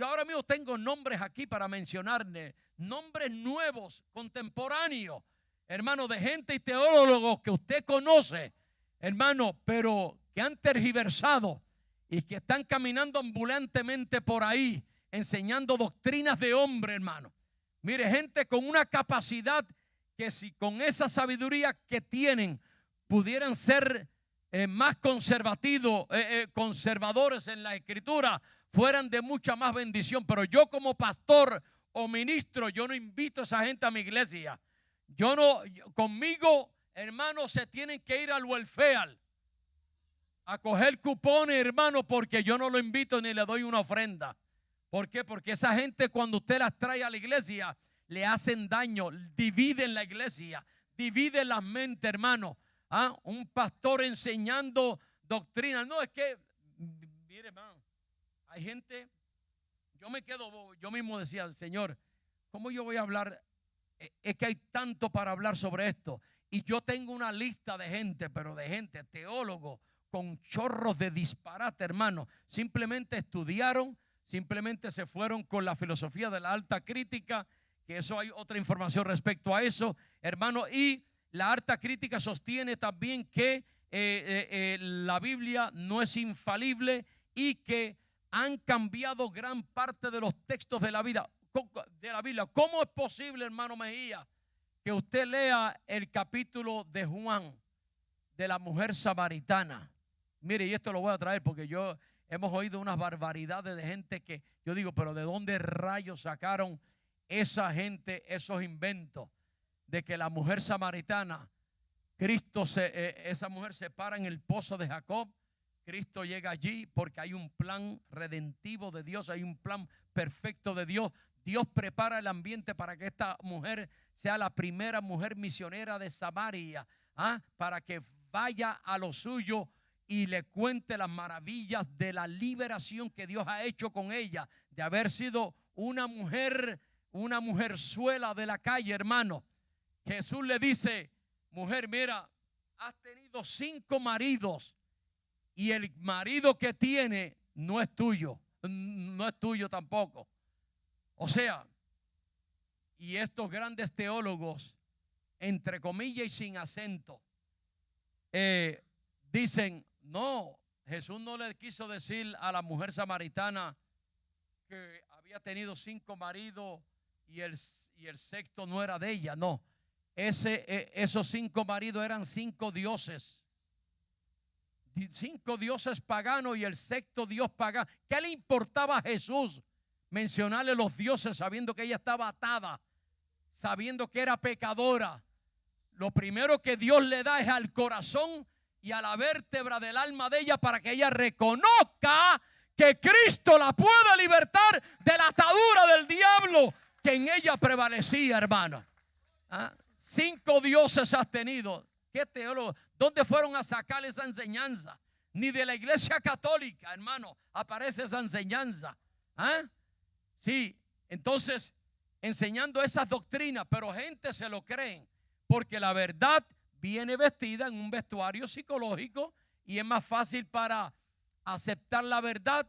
ahora mismo tengo nombres aquí para mencionarle, nombres nuevos, contemporáneos, hermano, de gente y teólogos que usted conoce, hermano, pero que han tergiversado y que están caminando ambulantemente por ahí, enseñando doctrinas de hombre, hermano. Mire, gente con una capacidad que, si con esa sabiduría que tienen pudieran ser más conservadores en la escritura, fueran de mucha más bendición. Pero yo, como pastor o ministro, yo no invito a esa gente a mi iglesia. Conmigo, hermanos, se tienen que ir al welfare a coger cupones, hermano, porque yo no lo invito ni le doy una ofrenda. ¿Por qué? Porque esa gente, cuando usted las trae a la iglesia, le hacen daño, dividen la iglesia, dividen las mentes, hermano. Un pastor enseñando doctrina. No, es que, mire, hermano, hay gente, yo mismo decía, Señor, ¿cómo yo voy a hablar? Es que hay tanto para hablar sobre esto. Y yo tengo una lista de gente, pero de gente, teólogos, con chorros de disparate, hermano. Simplemente estudiaron, simplemente se fueron con la filosofía de la alta crítica, que eso hay otra información respecto a eso, hermano. Y la alta crítica sostiene también que la Biblia no es infalible y que han cambiado gran parte de los textos de la Biblia. ¿Cómo es posible, hermano Mejía, que usted lea el capítulo de Juan de la mujer samaritana? Mire, y esto lo voy a traer porque hemos oído unas barbaridades de gente que yo digo, pero ¿de dónde rayos sacaron esa gente esos inventos? De que la mujer samaritana, esa mujer se para en el pozo de Jacob, Cristo llega allí porque hay un plan redentivo de Dios, hay un plan perfecto de Dios. Dios prepara el ambiente para que esta mujer sea la primera mujer misionera de Samaria, para que vaya a lo suyo y le cuente las maravillas de la liberación que Dios ha hecho con ella, de haber sido una mujerzuela de la calle, hermano. Jesús le dice, mujer, mira, has tenido 5 maridos y el marido que tiene no es tuyo, no es tuyo tampoco. O sea, y estos grandes teólogos, entre comillas y sin acento, dicen, no, Jesús no le quiso decir a la mujer samaritana que había tenido 5 maridos y el 6º no era de ella, no. Esos 5 maridos eran 5 dioses. 5 dioses paganos y el 6º dios pagano. ¿Qué le importaba a Jesús mencionarle los dioses sabiendo que ella estaba atada, sabiendo que era pecadora? Lo primero que Dios le da es al corazón y a la vértebra del alma de ella para que ella reconozca que Cristo la puede libertar de la atadura del diablo que en ella prevalecía, hermano. 5 dioses has tenido. ¿Qué teólogo? ¿Dónde fueron a sacar esa enseñanza? Ni de la iglesia católica, hermano, aparece esa enseñanza. Sí, entonces, enseñando esas doctrinas, pero gente se lo creen, porque la verdad viene vestida en un vestuario psicológico y es más fácil para aceptar la verdad,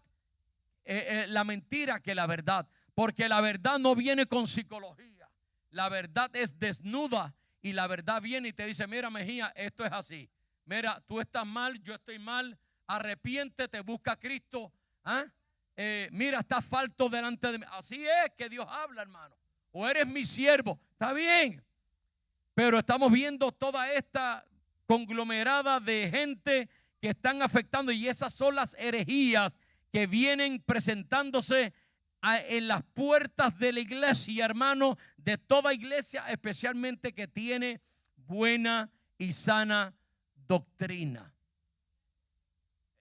la mentira que la verdad. Porque la verdad no viene con psicología. La verdad es desnuda y la verdad viene y te dice, mira Mejía, esto es así. Mira, tú estás mal, yo estoy mal. Arrepiéntete, busca a Cristo. ¿Ah? Mira, estás falto delante de mí. Así es que Dios habla, hermano. O eres mi siervo. Está bien. Pero estamos viendo toda esta conglomerada de gente que están afectando, y esas son las herejías que vienen presentándose en las puertas de la iglesia, hermano, de toda iglesia, especialmente que tiene buena y sana doctrina.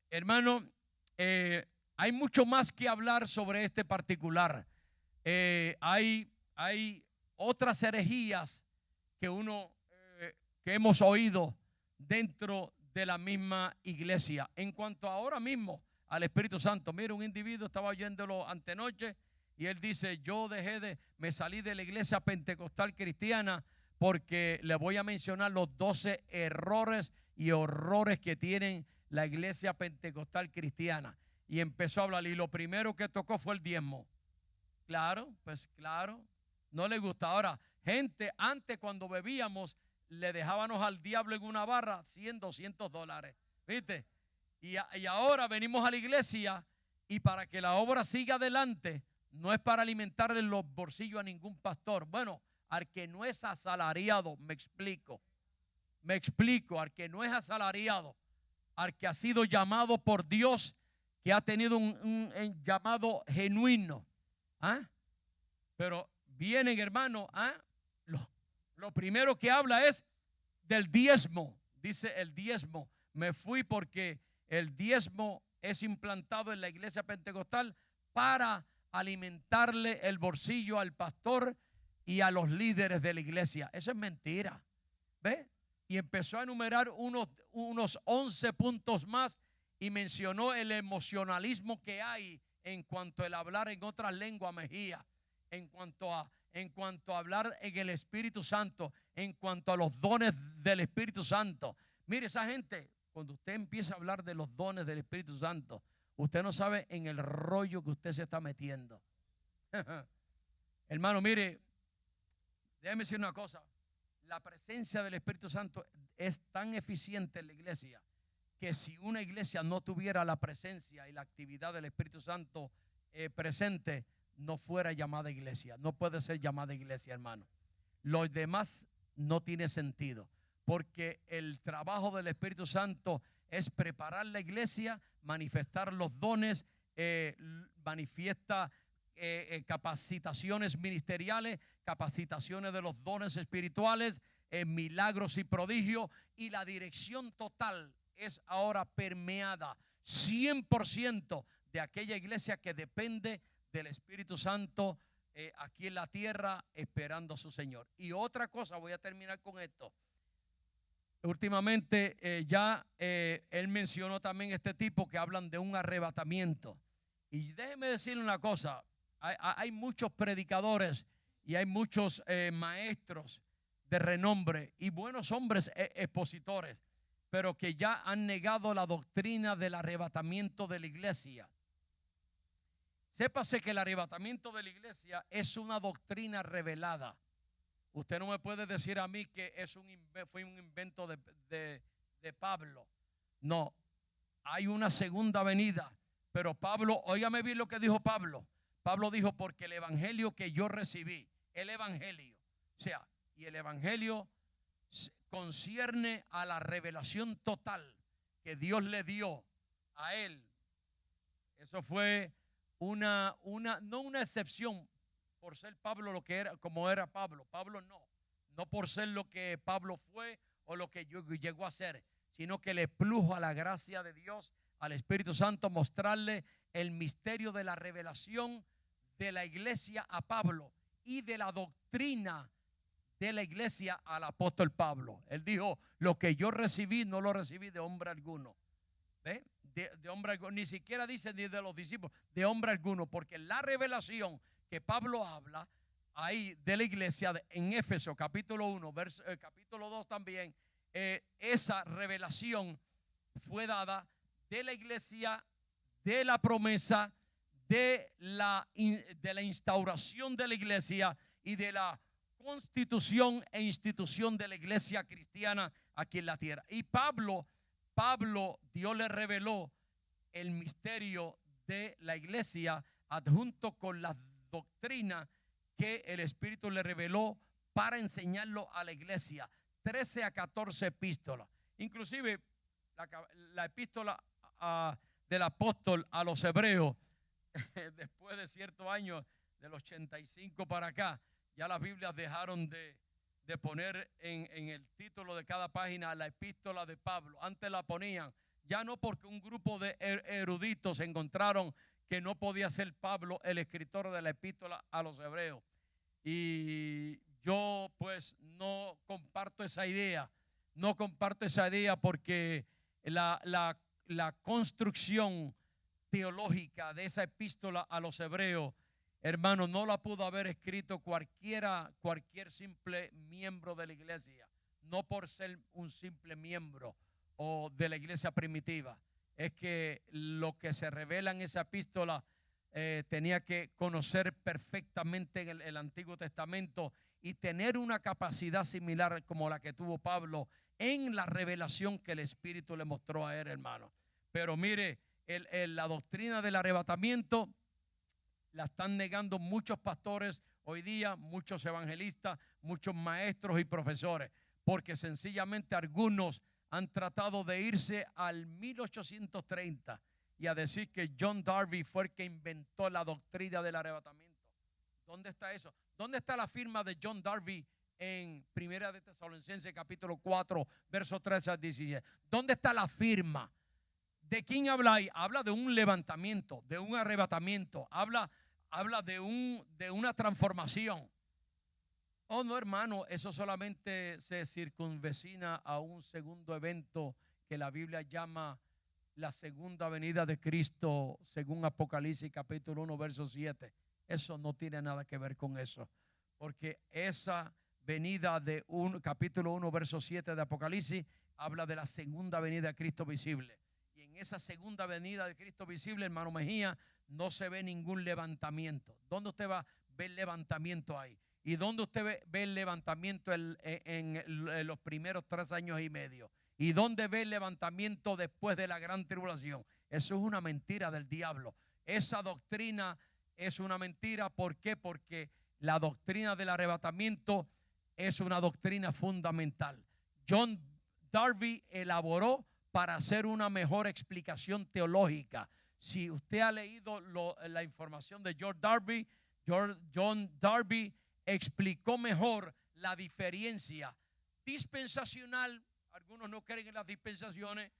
Hermano, hay mucho más que hablar sobre este particular. Hay otras herejías que que hemos oído dentro de la misma iglesia. En cuanto ahora mismo al Espíritu Santo, mira, un individuo estaba oyéndolo antenoche y él dice, me salí de la iglesia pentecostal cristiana porque le voy a mencionar los 12 errores y horrores que tienen la iglesia pentecostal cristiana. Y empezó a hablar y lo primero que tocó fue el diezmo. Claro, pues claro, no le gusta. Ahora, gente, antes cuando bebíamos, le dejábamos al diablo en una barra $100, $200, ¿viste? Y ahora venimos a la iglesia y para que la obra siga adelante, no es para alimentarle los bolsillos a ningún pastor. Bueno, al que no es asalariado, me explico, al que no es asalariado, al que ha sido llamado por Dios, que ha tenido un llamado genuino. ¿Ah? Pero vienen, hermano, lo primero que habla es del diezmo. Dice el diezmo. Me fui porque el diezmo es implantado en la iglesia pentecostal para alimentarle el bolsillo al pastor y a los líderes de la iglesia. Eso es mentira. ¿Ve? Y empezó a enumerar unos 11 puntos más y mencionó el emocionalismo que hay en cuanto al hablar en otras lenguas, Mejía, en cuanto a hablar en el Espíritu Santo, en cuanto a los dones del Espíritu Santo. Mire, esa gente, cuando usted empieza a hablar de los dones del Espíritu Santo, usted no sabe en el rollo que usted se está metiendo. Hermano, mire, déjeme decir una cosa. La presencia del Espíritu Santo es tan eficiente en la iglesia que si una iglesia no tuviera la presencia y la actividad del Espíritu Santo presente, no fuera llamada iglesia. No puede ser llamada iglesia, hermano. Los demás no tiene sentido, porque el trabajo del Espíritu Santo es preparar la iglesia, manifestar los dones, manifiesta capacitaciones ministeriales, capacitaciones de los dones espirituales, milagros y prodigios, y la dirección total es ahora permeada 100% de aquella iglesia que depende del Espíritu Santo aquí en la tierra, esperando a su Señor. Y otra cosa, voy a terminar con esto. Últimamente él mencionó también este tipo que hablan de un arrebatamiento. Y déjeme decirle una cosa, hay muchos predicadores y hay muchos maestros de renombre y buenos hombres expositores, pero que ya han negado la doctrina del arrebatamiento de la iglesia. Sépase que el arrebatamiento de la iglesia es una doctrina revelada. Usted no me puede decir a mí que fue un invento de Pablo. No, hay una segunda venida. Pero Pablo, óigame bien lo que dijo Pablo. Pablo dijo, porque el evangelio que yo recibí, el evangelio, o sea, y el evangelio concierne a la revelación total que Dios le dio a él. Eso fue no una excepción por ser Pablo lo que era, como era Pablo. Pablo no por ser lo que Pablo fue o lo que llegó a ser, sino que le plujo a la gracia de Dios, al Espíritu Santo, mostrarle el misterio de la revelación de la iglesia a Pablo y de la doctrina de la iglesia al apóstol Pablo. Él dijo, lo que yo recibí no lo recibí de hombre alguno. ¿Ve? De hombre alguno, ni siquiera dice ni de los discípulos, de hombre alguno, porque la revelación que Pablo habla ahí de la iglesia en Éfeso capítulo 1, capítulo 2 también, esa revelación fue dada de la iglesia de la promesa, de la instauración de la iglesia y de la constitución e institución de la iglesia cristiana aquí en la tierra. Y Pablo, Dios le reveló el misterio de la iglesia adjunto con la doctrina que el Espíritu le reveló para enseñarlo a la iglesia. 13 a 14 epístolas. Inclusive la epístola del apóstol a los hebreos, después de ciertos años, del 85 para acá, ya las Biblias dejaron de poner en el título de cada página la epístola de Pablo. Antes la ponían, ya no, porque un grupo de eruditos encontraron que no podía ser Pablo el escritor de la epístola a los hebreos. Y yo pues no comparto esa idea. No comparto esa idea porque la construcción teológica de esa epístola a los hebreos, hermano, no la pudo haber escrito cualquier simple miembro de la iglesia, no por ser un simple miembro o de la iglesia primitiva. Es que lo que se revela en esa epístola tenía que conocer perfectamente el Antiguo Testamento y tener una capacidad similar como la que tuvo Pablo en la revelación que el Espíritu le mostró a él, hermano. Pero mire, la doctrina del arrebatamiento la están negando muchos pastores hoy día, muchos evangelistas, muchos maestros y profesores, porque sencillamente algunos han tratado de irse al 1830 y a decir que John Darby fue el que inventó la doctrina del arrebatamiento. ¿Dónde está eso? ¿Dónde está la firma de John Darby en Primera de Tesalonicenses capítulo 4, verso 13 al 17? ¿Dónde está la firma? ¿De quién habla ahí? Habla de un levantamiento, de un arrebatamiento, habla de una transformación. Oh, no, hermano, eso solamente se circunvecina a un segundo evento que la Biblia llama la segunda venida de Cristo, según Apocalipsis capítulo 1, verso 7. Eso no tiene nada que ver con eso, porque esa venida de capítulo 1, verso 7 de Apocalipsis habla de la segunda venida de Cristo visible. Y en esa segunda venida de Cristo visible, hermano Mejía, no se ve ningún levantamiento. ¿Dónde usted va a ver levantamiento ahí? ¿Y dónde usted ve el levantamiento en los primeros 3 años y medio? ¿Y dónde ve el levantamiento después de la gran tribulación? Eso es una mentira del diablo. Esa doctrina es una mentira. ¿Por qué? Porque la doctrina del arrebatamiento es una doctrina fundamental. John Darby elaboró para hacer una mejor explicación teológica. Si usted ha leído la información de John Darby explicó mejor la diferencia dispensacional. Algunos no creen en las dispensaciones.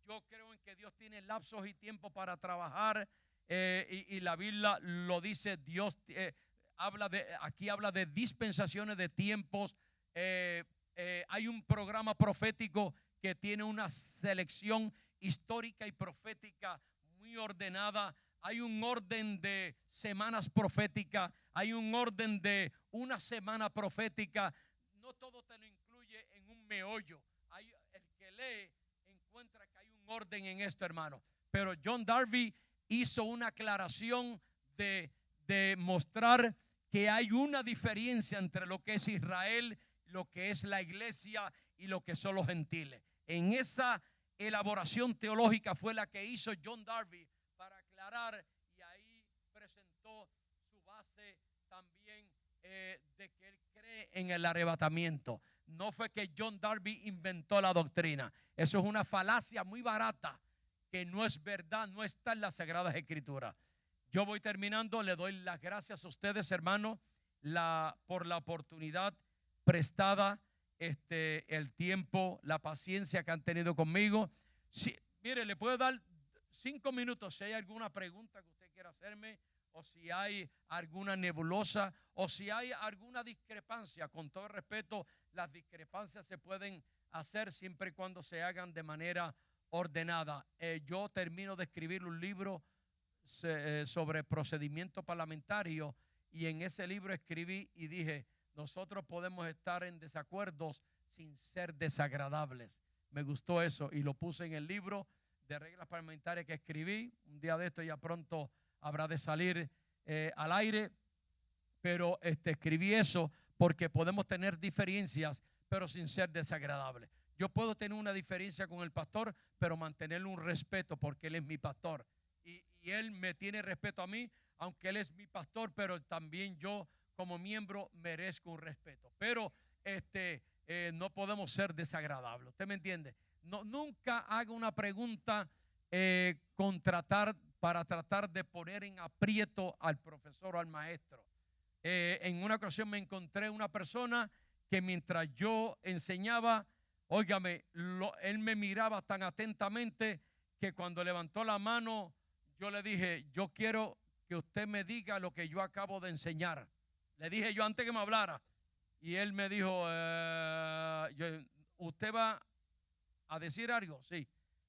Yo creo en que Dios tiene lapsos y tiempo para trabajar, y la Biblia lo dice. Dios aquí habla de dispensaciones, de tiempos. Hay un programa profético que tiene una selección histórica y profética muy ordenada. Hay un orden de semanas proféticas, hay un orden de una semana profética. No todo te lo incluye en un meollo. El que lee encuentra que hay un orden en esto, hermano. Pero John Darby hizo una aclaración de mostrar que hay una diferencia entre lo que es Israel, lo que es la iglesia y lo que son los gentiles. En esa elaboración teológica fue la que hizo John Darby para aclarar, y ahí presentó su base también de que él cree en el arrebatamiento. No fue que John Darby inventó la doctrina. Eso es una falacia muy barata que no es verdad, no está en las Sagradas Escrituras. Yo voy terminando. Le doy las gracias a ustedes, hermanos, por la oportunidad prestada, el tiempo, la paciencia que han tenido conmigo. Sí, mire, le puedo dar 5 minutos si hay alguna pregunta que usted quiera hacerme, o si hay alguna nebulosa, o si hay alguna discrepancia. Con todo respeto, las discrepancias se pueden hacer siempre y cuando se hagan de manera ordenada. Yo termino de escribir un libro sobre procedimiento parlamentario, y en ese libro escribí y dije: nosotros podemos estar en desacuerdos sin ser desagradables. Me gustó eso y lo puse en el libro de reglas parlamentarias que escribí. Un día de esto ya pronto habrá de salir al aire, pero escribí eso porque podemos tener diferencias, pero sin ser desagradables. Yo puedo tener una diferencia con el pastor, pero mantenerle un respeto porque él es mi pastor. Y él me tiene respeto a mí, aunque él es mi pastor, pero también yo como miembro merezco un respeto. Pero no podemos ser desagradables. ¿Usted me entiende? No, nunca haga una pregunta para tratar de poner en aprieto al profesor o al maestro. En una ocasión me encontré una persona que mientras yo enseñaba, óigame, él me miraba tan atentamente que cuando levantó la mano, yo le dije, yo quiero que usted me diga lo que yo acabo de enseñar. Le dije yo antes que me hablara. Y él me dijo, ¿usted va a decir algo? Sí.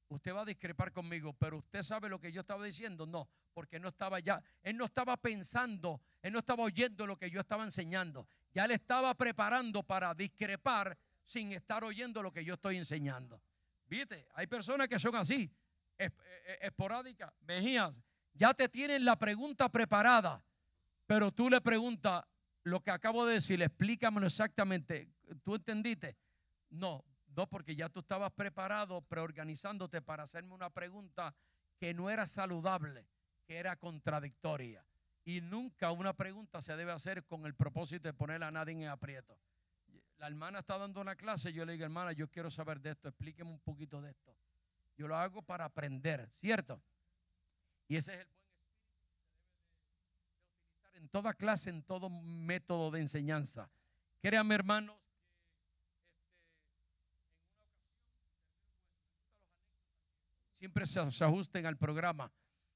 ¿Usted va a discrepar conmigo? Pero ¿usted sabe lo que yo estaba diciendo? No, porque no estaba ya, él no estaba pensando, él no estaba oyendo lo que yo estaba enseñando. Ya él estaba preparando para discrepar sin estar oyendo lo que yo estoy enseñando. ¿Viste? Hay personas que son así, esporádicas. Mejías, ya te tienen la pregunta preparada, pero tú le preguntas lo que acabo de decir, explícamelo exactamente. ¿Tú entendiste? No, porque ya tú estabas preparado, preorganizándote para hacerme una pregunta que no era saludable, que era contradictoria. Y nunca una pregunta se debe hacer con el propósito de poner a nadie en aprieto. La hermana está dando una clase, yo le digo, hermana, yo quiero saber de esto, explíqueme un poquito de esto. Yo lo hago para aprender, ¿cierto? Y ese es el buen espíritu en toda clase, en todo método de enseñanza. Créame, hermanos, siempre se ajusten al programa.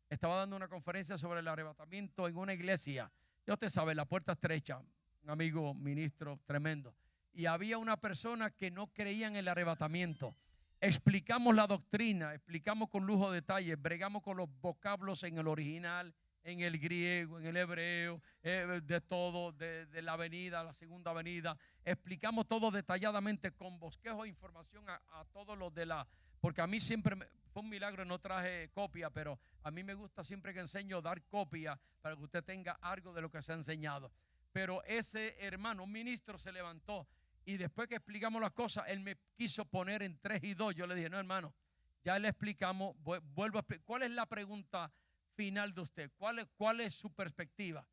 Estaba dando una conferencia sobre el arrebatamiento en una iglesia. Ya usted sabe, la puerta estrecha, un amigo ministro tremendo. Y había una persona que no creía en el arrebatamiento. Explicamos la doctrina, explicamos con lujo de detalles, bregamos con los vocablos en el original, en el griego, en el hebreo, de todo, de la avenida, la segunda avenida. Explicamos todo detalladamente con bosquejo e información a todos los de la... Porque a mí siempre fue un milagro, no traje copia, pero a mí me gusta siempre que enseño dar copia para que usted tenga algo de lo que se ha enseñado. Pero ese hermano, un ministro, se levantó y después que explicamos las cosas, él me quiso poner en 3 y 2. Yo le dije, no, hermano, ya le explicamos, vuelvo a explicar. ¿Cuál es la pregunta final de usted? ¿Cuál es su perspectiva?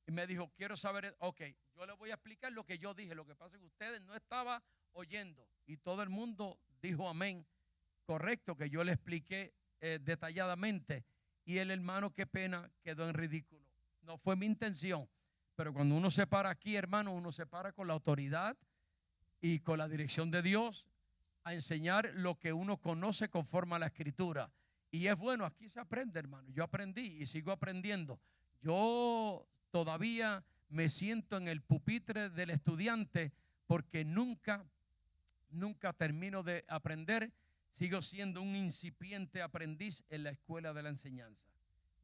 Y me dijo, quiero saber, ok, yo le voy a explicar lo que yo dije. Lo que pasa es que ustedes no estaban oyendo. Y todo el mundo dijo amén. Correcto, que yo le expliqué detalladamente. Y el hermano, qué pena, quedó en ridículo. No fue mi intención. Pero cuando uno se para aquí, hermano, uno se para con la autoridad y con la dirección de Dios a enseñar lo que uno conoce conforme a la Escritura. Y es bueno, aquí se aprende, hermano. Yo aprendí y sigo aprendiendo. Yo todavía me siento en el pupitre del estudiante porque nunca termino de aprender. Sigo siendo un incipiente aprendiz en la escuela de la enseñanza.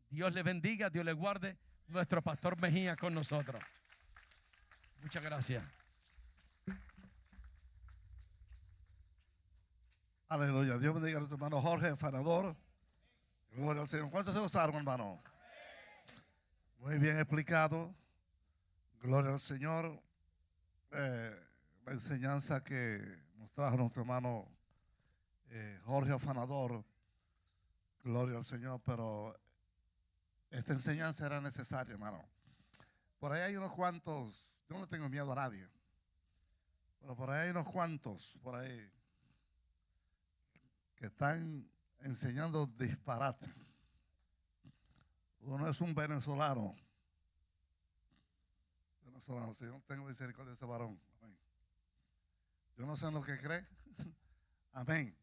Dios le bendiga, Dios le guarde. Nuestro pastor Mejía con nosotros. Muchas gracias. Aleluya. Dios bendiga a nuestro hermano Jorge Afanador. Gloria al Señor. ¿Cuántos se gozaron, hermano? Muy bien explicado. Gloria al Señor. La enseñanza que nos trajo nuestro hermano Jorge Afanador. Gloria al Señor. Pero esta enseñanza era necesaria, hermano. Por ahí hay unos cuantos. Yo no tengo miedo a nadie. Pero por ahí hay unos cuantos. Por ahí. Que están enseñando disparate. Uno es un venezolano. Señor, tengo misericordia de ese varón. Amén. Yo no sé en lo que cree. Amén.